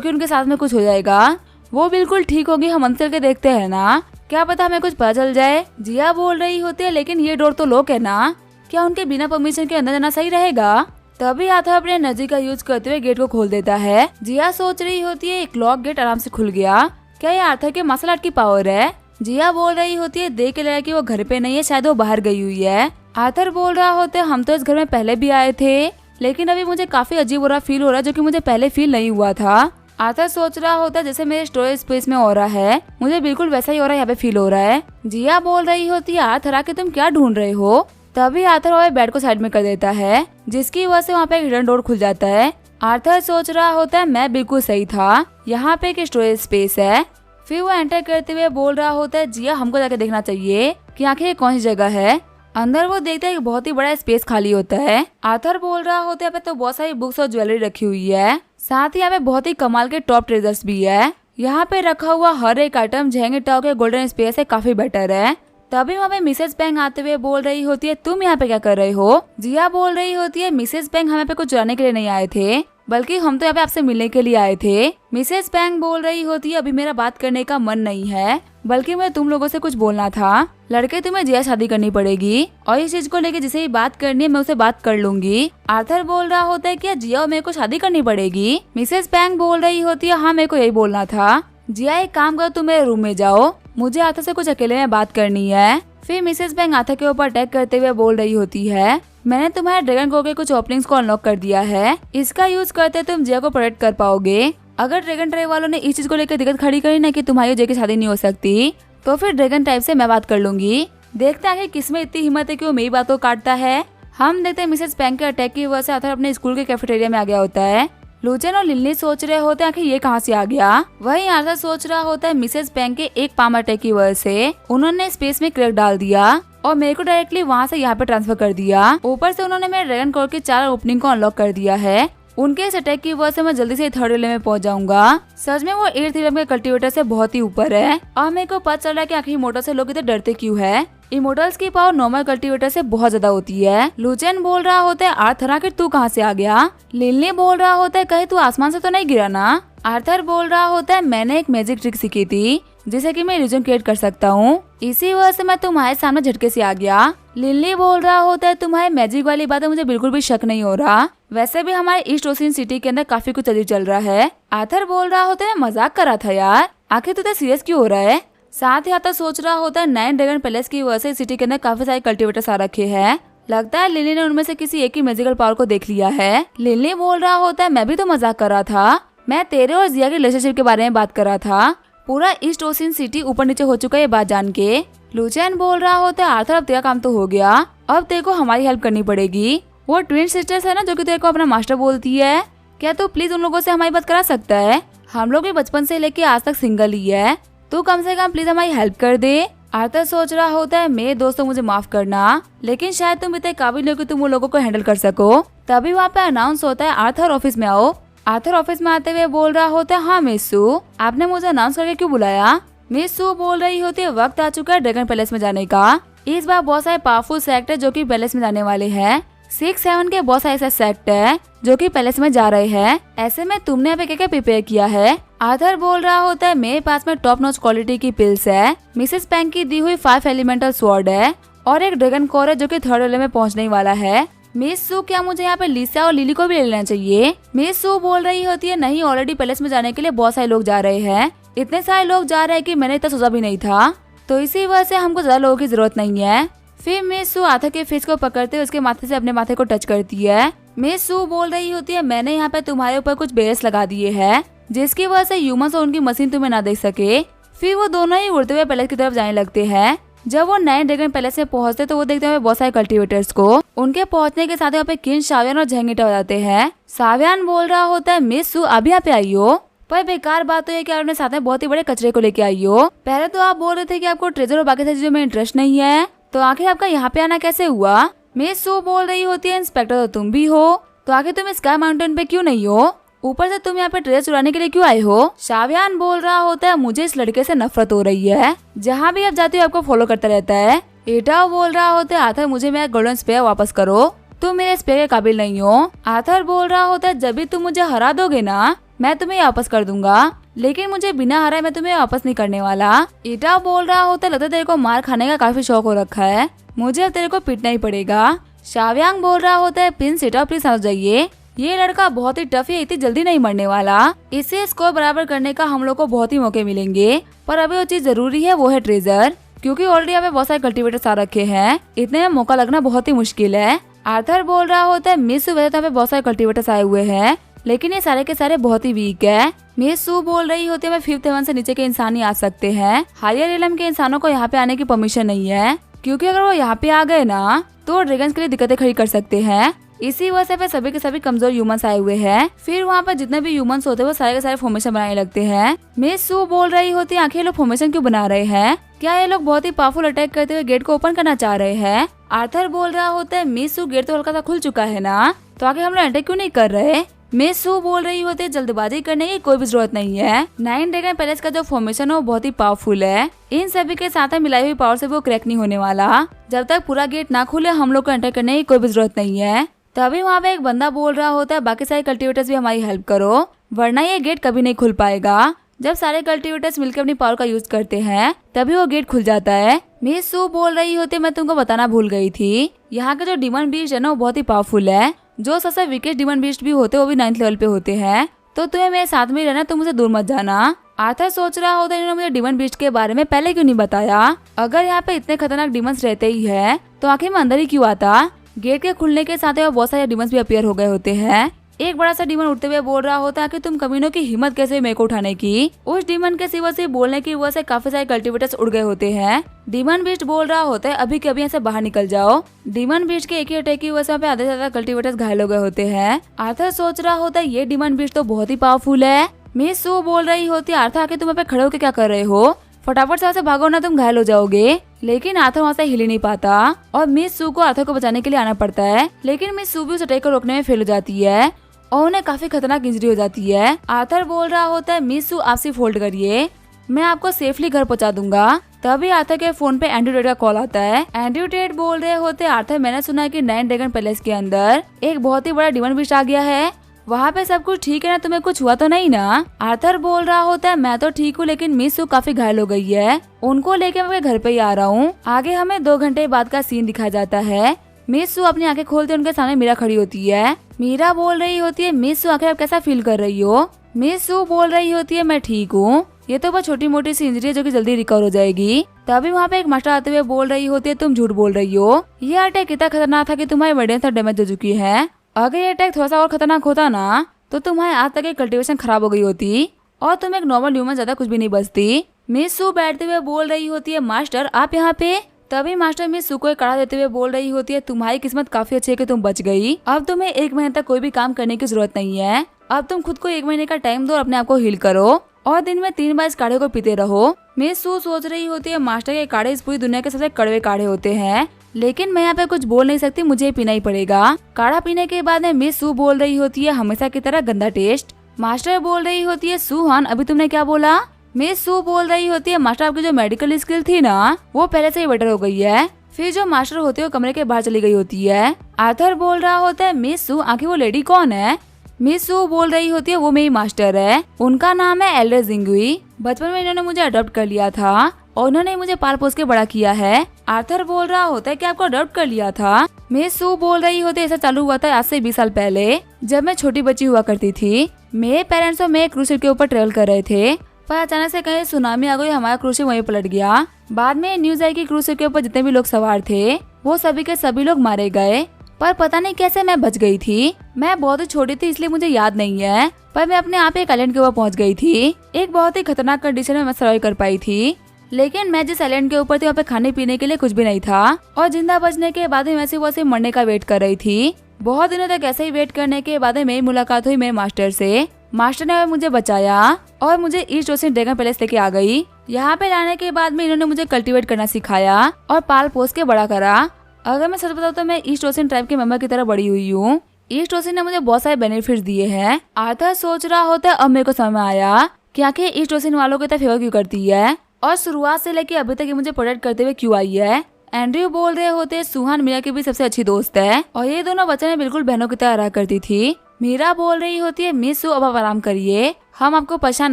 कि उनके साथ में कुछ हो जाएगा, वो बिल्कुल ठीक होगी, हम अंदर के देखते हैं ना, क्या पता हमें कुछ पता चल जाए। जिया बोल रही होती है लेकिन ये डोर तो लॉक है ना, क्या उनके बिना परमिशन के अंदर जाना सही रहेगा? तभी आर्थर अपने एनर्जी का यूज करते हुए गेट को खोल देता है। जिया सोच रही होती है एक लॉक गेट आराम से खुल गया, क्या ये आर्थर के मार्शल आर्ट की पावर है? जिया बोल रही होती है देख के लगा कि वो घर पे नहीं है, शायद वो बाहर गई हुई है। आर्थर बोल रहा होता है हम तो इस घर में पहले भी आए थे लेकिन अभी मुझे काफी अजीब हो रहा फील हो रहा है जो कि मुझे पहले फील नहीं हुआ था। आर्थर सोच रहा होता है जैसे मेरे स्टोरेज स्पेस में हो रहा है, मुझे बिल्कुल वैसा ही हो रहा है यहाँ पे फील हो रहा है। जिया बोल रही होती है आर्थर आके तुम क्या ढूंढ रहे हो? तभी आर्थर वहाँ बेड को साइड में कर देता है जिसकी वजह से वहाँ पे एक हिडन डोर खुल जाता है। आर्थर सोच रहा होता है मैं बिल्कुल सही था, यहाँ पे एक स्टोरेज स्पेस है। फिर वो एंटर करते हुए बोल रहा होता है जिया हमको जाके देखना चाहिए कि आखिर ये कौन सी जगह है। अंदर वो देखते हैं कि बहुत ही बड़ा स्पेस खाली होता है। आर्थर बोल रहा होता है यहाँ पे तो बहुत सारी बुक्स और ज्वेलरी रखी हुई है, साथ ही यहाँ पे बहुत ही कमाल के टॉप ट्रेजर्स भी है। यहाँ पे रखा हुआ हर एक आइटम झेंगे टाओ के गोल्डन स्पेस से काफी बेटर है। तभी वहाँ पे मिसेस पैंग आते हुए बोल रही होती है तुम यहाँ पे क्या कर रहे हो? जिया बोल रही होती है मिसेस पैंग हमें पे कुछ चुराने के लिए नहीं आए थे, बल्कि हम तो यहाँ पे आपसे मिलने के लिए आए थे। मिसेस पैंग बोल रही होती है अभी मेरा बात करने का मन नहीं है, बल्कि मैं तुम लोगों से कुछ बोलना था। लड़के तुम्हें जिया शादी करनी पड़ेगी और इस चीज को लेके जिसे ही बात करनी है मैं उसे बात कर लूंगी। आर्थर बोल रहा होता है क्या जिया और मेरे को शादी करनी पड़ेगी? मिसेस पैंग बोल रही होती है हाँ मेरे को यही बोलना था। जिया एक काम करो तुम मेरे रूम में जाओ, मुझे आर्थर से कुछ अकेले में बात करनी है। फिर मिसेस पैंग आर्थर के ऊपर अटैक करते हुए बोल रही होती है मैंने तुम्हारे ड्रैगन को के कुछ ओपनिंग्स को अनलॉक कर दिया है, इसका यूज करते तुम जिया को प्रोटेक्ट कर पाओगे। अगर ड्रैगन ट्राइब वालों ने इस चीज को लेकर दिक्कत खड़ी करी ना कि तुम्हारी जिया की शादी नहीं हो सकती, तो फिर ड्रैगन ट्राइब से मैं बात कर लूंगी। देखते हैं किसमें इतनी हिम्मत है कि वो मेरी बात को काटता है। हम देखते हैं मिसेस पैंग के अटैक की वजह से आर्थर अपने स्कूल के कैफेटेरिया में आ गया होता है। लुचेन और लिली सोच रहे होते हैं कि ये कहाँ से आ गया। वहीं आर्थर सोच रहा होता है मिसेस पैंग के एक पाम अटैक की वजह से उन्होंने स्पेस में क्रैक डाल दिया और मेरे को डायरेक्टली वहाँ से यहाँ पे ट्रांसफर कर दिया। ऊपर से उन्होंने मेरे ड्रैगन कोर के 4 ओपनिंग को अनलॉक कर दिया है। उनके इस अटैक की वजह से मैं जल्दी से 3rd एलिमेंट में पहुंच जाऊंगा। सच में वो 8th एलिमेंट के कल्टीवेटर से बहुत ही ऊपर है और मेरे को पता चल रहा है कि आखिर इमोर्टल से लोग इतने डरते क्यों है। इमोर्टल्स की पावर नॉर्मल कल्टीवेटर से बहुत ज्यादा होती है। लुचेन बोल रहा होता है आर्थर आखिर तू कहाँ से आ गया? लिली बोल रहा होता है कहीं तू आसमान से तो नहीं गिरा ना? आर्थर बोल रहा होता है मैंने एक मैजिक ट्रिक सीखी थी जिसे कि मैं इल्यूजन क्रिएट कर सकता हूँ, इसी वजह से मैं तुम्हारे सामने झटके से आ गया। लिली बोल रहा होता है तुम्हारे मैजिक वाली बातें मुझे बिल्कुल भी शक नहीं हो रहा, वैसे भी हमारे ईस्ट ओशियन सिटी के अंदर काफी कुछ अजीब चल रहा है। आर्थर बोल रहा होता है मजाक कर रहा था यार, आखिर तू तो सीरियस क्यों हो रहा है? साथ ही आर्थर सोच रहा होता है 9 ड्रैगन पैलेस की वजह से सिटी के अंदर काफी सारे कल्टीवेटर्स आ रखे हैं, लगता है लिली ने उनमें से किसी एक की मैजिकल पावर को देख लिया है। लिली बोल रहा होता है मैं भी तो मजाक कर रहा था, मैं तेरे और जिया के रिलेशनशिप के बारे में बात कर रहा था, पूरा ईस्ट ओशियन सिटी ऊपर नीचे हो चुका है ये बात जान के। लुचेन बोल रहा होता है आर्थर अब तेरा काम तो हो गया, अब तेरे को हमारी हेल्प करनी पड़ेगी। वो ट्विन सिस्टर्स है ना जो कि तेरे को अपना मास्टर बोलती है, क्या तू प्लीज उन लोगों से हमारी बात करा सकता है? हम लोग भी बचपन से लेके आज तक सिंगल ही है, तू कम से कम प्लीज हमारी हेल्प कर दे। आर्थर सोच रहा होता है मेरे दोस्तों मुझे माफ करना, लेकिन शायद तुम इतने काबिल हो कि तुम उन लोगों को हैंडल कर सको। तभी वहाँ पे अनाउंस होता है आर्थर ऑफिस में आओ। आर्थर ऑफिस में आते हुए बोल रहा होता है हाँ मिस सू, आपने मुझे अनाउंस करके क्यों बुलाया? मिस सू बोल रही होती है वक्त आ चुका है ड्रैगन पैलेस में जाने का, इस बार बहुत सारे पावरफुल सेक्ट है जो कि पैलेस में जाने वाले हैं। 6-7 के बहुत सारे ऐसे सेक्ट है जो कि पैलेस में जा रहे हैं, ऐसे में तुमने अभी क्या क्या प्रिपेयर किया है? आर्थर बोल रहा होता है मेरे पास में टॉप नॉच क्वालिटी की पिल्स है, मिसेस पैंग की दी हुई 5 एलिमेंटल स्वॉर्ड है और एक ड्रैगन कोर है जो कि 3rd एलिमेंट में पहुंचने वाला है। मिस सू क्या मुझे यहाँ पे लिसा और लिली को भी ले लेना चाहिए? मिस सू बोल रही होती है नहीं, ऑलरेडी पैलेस में जाने के लिए बहुत सारे लोग जा रहे हैं, इतने सारे लोग जा रहे हैं कि मैंने इतना सोचा भी नहीं था, तो इसी वजह से हमको ज्यादा लोगों की जरूरत नहीं है। फिर मिस सू आर्थर के फेस को पकड़ते उसके माथे से अपने माथे को टच करती है। मिस सू बोल रही होती है मैंने यहाँ पे तुम्हारे ऊपर कुछ बेरस लगा दिए हैं जिसकी वजह से ह्यूमंस और उनकी मशीन तुम्हें ना देख सके। फिर वो दोनों ही उड़ते हुए पैलेस की तरफ जाने लगते हैं। जब वो नए ड्रैगन पैलेस में पहुंचते तो वो देखते हैं बहुत सारे कल्टीवेटर्स को। उनके पहुंचने के साथ यहाँ पे किन सावियान और झेंगिटा हो जाते हैं। सावियान बोल रहा होता है मिस सू अभी यहाँ पे आई हो, पर बेकार बात तो है कि आप अपने साथ में बहुत ही बड़े कचरे को लेके आई हो। पहले तो आप बोल रहे थे कि आपको ट्रेजर और बाकी चीजों में इंटरेस्ट नहीं है, तो आखिर आपका यहाँ पे आना कैसे हुआ? मिस सू बोल रही होती है इंस्पेक्टर तो तुम भी हो, तो आखिर तुम स्काई माउंटेन पे क्यों नहीं हो? ऊपर से तुम यहाँ पे ट्रेजर चुराने के लिए क्यों आए हो? शावियान बोल रहा होता है मुझे इस लड़के से नफरत हो रही है, जहाँ भी आप जाती हो आपको फॉलो करता रहता है। एटाओ बोल रहा होता है आर्थर मुझे मेरा गोल्डन स्पेयर वापस करो, तुम मेरे स्पेयर के काबिल नहीं हो। आर्थर बोल रहा होता है जब भी तुम मुझे हरा दोगे ना मैं तुम्हें वापस कर दूंगा, लेकिन मुझे बिना हराए मैं तुम्हें वापस नहीं करने वाला। एटाओ बोल रहा होता है लगता है तेरे को मार खाने का काफी शौक हो रखा है, मुझे अब तेरे को पीटना ही पड़ेगा। शावियांग बोल रहा होता है प्रिंस एटाओ प्लीज समझ जाइए, ये लड़का बहुत ही टफ है, इतनी जल्दी नहीं मरने वाला, इससे स्कोर बराबर करने का हम लोग को बहुत ही मौके मिलेंगे, पर अभी वो चीज जरूरी है वो है ट्रेजर, क्योंकि ऑलरेडी यहाँ पे बहुत सारे कल्टीवेटर्स आ रखे हैं, इतने में मौका लगना बहुत ही मुश्किल है। आर्थर बोल रहा होता है मिस वैसे तो यहाँ पे बहुत सारे कल्टीवेटर्स आए हुए हैं, लेकिन ये सारे के सारे बहुत ही वीक है। मिस सू बोल रही होती है 5th हेवन से नीचे के इंसान ही आ सकते हैं, हायर एलम के इंसानों को यहाँ पे आने की परमिशन नहीं है, क्योंकि अगर वो यहाँ पे आ गए ना तो ड्रैगन्स के लिए दिक्कतें खड़ी कर सकते हैं। इसी वजह से सभी के सभी कमजोर ह्यूमंस आए हुए हैं, फिर वहाँ पर जितने भी ह्यूमंस होते हैं वो सारे के सारे फॉर्मेशन बनाने लगते हैं। मिस सू बोल रही होती है आखिर ये लोग फॉर्मेशन क्यों बना रहे हैं, क्या ये लोग बहुत ही पावरफुल अटैक करते हुए गेट को ओपन करना चाह रहे हैं? आर्थर बोल रहा होता है मिस सू गेट तो हल्का सा खुल चुका है ना, तो आगे हम लोग अटैक क्यों नहीं कर रहे? मिस सू बोल रही होती है जल्दबाजी करने की कोई भी जरूरत नहीं है, 9 ड्रैगन पैलेस का जो फॉर्मेशन है वो बहुत ही पावरफुल है, इन सभी के साथ मिलाई हुई पावर से वो क्रैक नहीं होने वाला, जब तक पूरा गेट ना खुले हम लोग को अटैक करने की कोई भी जरूरत नहीं है। तभी वहाँ पे एक बंदा बोल रहा होता है बाकी सारे कल्टीवेटर्स भी हमारी हेल्प करो, वरना ये गेट कभी नहीं खुल पाएगा। जब सारे कल्टीवेटर्स मिलकर अपनी पावर का यूज करते हैं तभी वो गेट खुल जाता है। मिस सू बोल रही होती है मैं तुमको बताना भूल गई थी, यहाँ के जो डिमन बीस्ट है ना वो बहुत ही पावरफुल है, जो सबसे वीकेस्ट डिमन बीस्ट भी होते हैं वो भी 9th लेवल पे होते हैं, तो तुम्हें मेरे साथ में रहना, तुम मुझे दूर मत जाना। आर्थर सोच रहा होता है इन्होंने मुझे डिमन बीस्ट के बारे में पहले क्यों नहीं बताया, अगर यहाँ पे इतने खतरनाक डिमंस रहते ही है तो आखिर में अंदर ही क्यों आता। गेट के खुलने के साथ ही बहुत सारे डिमंस भी अपीयर हो गए होते हैं। एक बड़ा सा डिमन उठते हुए बोल रहा होता है कि तुम कमीनों की हिम्मत कैसे मेरे को उठाने की। उस डिमन के सिवा से बोलने की वजह से काफी सारे कल्टीवेटर्स उड़ गए होते हैं। डिमन बीस्ट बोल रहा होता है अभी के अभी यहाँ से बाहर निकल जाओ। डिमन बीस्ट के एक ही अटैक की वजह से आधे से ज्यादा कल्टीवेटर्स घायल हो गए होते हैं। आर्थर सोच रहा होता है ये डिमन बीस्ट तो बहुत ही पावरफुल है। मिस सू बोल रही होती है आर्थर आके तुम यहाँ पे खड़े होकर क्या कर रहे हो, फटाफट से वहाँ से भागो ना तुम घायल हो जाओगे। लेकिन आर्थर वहाँ से हिल ही नहीं पाता और मिस सू को आर्थर को बचाने के लिए आना पड़ता है, लेकिन मिस सू भी उस अटैक को रोकने में फेल हो जाती है और उन्हें काफी खतरनाक इंजरी हो जाती है। आर्थर बोल रहा होता है मिस सू आप सिर्फ होल्ड करिए, मैं आपको सेफली घर पहुंचा दूंगा। तभी आर्थर के फोन पे एंड्रयू टेड का कॉल आता है। एंड्रयू टेड बोल रहे होते आर्थर मैंने सुना है कि 9 ड्रैगन पैलेस के अंदर एक बहुत ही बड़ा डिमन बीस्ट आ गया है, वहाँ पे सब कुछ ठीक है ना, तुम्हें कुछ हुआ तो नहीं ना। आर्थर बोल रहा होता है मैं तो ठीक हूँ, लेकिन मिस सू काफी घायल हो गई है, उनको लेके मैं घर पे ही आ रहा हूँ। आगे हमें 2 घंटे बाद का सीन दिखाया जाता है। मिस सू अपनी आंखें खोलते उनके सामने मीरा खड़ी होती है। मीरा बोल रही होती है मिस सू आखिर आप कैसा फील कर रही हो। मिस सू बोल रही होती है मैं ठीक हूँ, ये तो बस छोटी मोटी सी इंजरी है जो कि जल्दी रिकवर हो जाएगी। तभी वहाँ पे एक मास्टर आते हुए बोल रही होती है तुम झूठ बोल रही हो, ये अटैक इतना खतरनाक था कि तुम्हारी बॉडी तक डैमेज हो चुकी है, अगर ये अटैक थोड़ा सा और खतरनाक होता ना तो तुम्हारे आज तक कल्टीवेशन खराब हो गई होती और तुम एक नॉर्मल ह्यूमन ज्यादा कुछ भी नहीं बचती। मिस सू बैठते हुए बोल रही होती है मास्टर आप यहाँ पे। तभी मास्टर मिस सू को एक कड़ा देते हुए बोल रही होती है तुम्हारी किस्मत काफी अच्छी है कि तुम बच गई, अब तुम्हें 1 महीने तक कोई भी काम करने की जरूरत नहीं है, अब तुम खुद को 1 महीने का टाइम दो और अपने आप को हील करो और दिन में 3 बार इस काढ़े को पीते रहो। मिस सू सोच रही होती है मास्टर के काढ़े इस पूरी दुनिया के सबसे कड़वे काढ़े होते हैं, लेकिन मैं यहाँ पे कुछ बोल नहीं सकती, मुझे पीना ही पड़ेगा। काढ़ा पीने के बाद में मिस सू बोल रही होती है हमेशा की तरह गंदा टेस्ट। मास्टर बोल रही होती है सुहान अभी तुमने क्या बोला। मिस सू बोल रही होती है मास्टर आपकी जो मेडिकल स्किल थी ना वो पहले से ही बेटर हो गई है। फिर जो मास्टर होती है वो कमरे के बाहर चली गई होती है। आर्थर बोल रहा होता है मिस सू आखिर वो लेडी कौन है। मिस सू बोल रही होती है वो मेरी मास्टर है, उनका नाम है एल्डर जिंगुई, बचपन में इन्होंने मुझे अडॉप्ट कर लिया था और उन्होंने मुझे पाल पोस के बड़ा किया है। आर्थर बोल रहा होता है कि आपको अडॉप्ट कर लिया था। मिस सू बोल रही होती है ऐसा चालू हुआ था आज से 20 साल पहले, जब मैं छोटी बच्ची हुआ करती थी। मेरे पेरेंट्स और मैं क्रूज शिप के ऊपर ट्रेवल कर रहे थे, पर अचानक से कहीं सुनामी आ गई, हमारा क्रूज शिप वहीं पलट गया। बाद में न्यूज आई कि क्रूज शिप के ऊपर जितने भी लोग सवार थे वो सभी के सभी लोग मारे गए, पर पता नहीं कैसे मैं बच गई थी। मैं बहुत ही छोटी थी इसलिए मुझे याद नहीं है, पर मैं अपने आप एक आइलैंड के ऊपर पहुंच गई थी। एक बहुत ही खतरनाक कंडीशन में मैं सर्वाइव कर पाई थी, लेकिन मैं जिस आइलैंड के ऊपर थी वहाँ पे खाने पीने के लिए कुछ भी नहीं था और जिंदा बचने के बाद मैं वैसे मरने का वेट कर रही थी। बहुत दिनों तक ऐसे ही वेट करने के बाद मेरी मुलाकात हुई मेरे मास्टर से। मास्टर ने मुझे बचाया और मुझे ईस्ट ओशियन ड्रैगन पैलेस लेके आ गई। यहाँ पे लाने के बाद में इन्होंने मुझे कल्टीवेट करना सिखाया और पाल पोस के बड़ा करा। अगर मैं सच बताऊँ तो मैं ईस्ट ओशियन ट्राइब के मेंबर की तरह बड़ी हुई हूँ। ईस्ट ओशन ने मुझे बहुत सारे बेनिफिट्स दिए हैं। आर्थर सोच रहा होता है अब मेरे को समझ में आया कि आखिर ईस्ट ओशन वालों को इतना फेवर क्यों करती है और शुरुआत से लेके अभी तक ये मुझे प्रोटेक्ट करते हुए क्यों आई है। एंड्रयू बोल रहे होते सुहान मीरा की भी सबसे अच्छी दोस्त है और ये दोनों बच्चे ने बिल्कुल बहनों की तरह रहा करती थी। मीरा बोल रही होती है मिस सू अब आप आराम करिए, हम आपको परेशान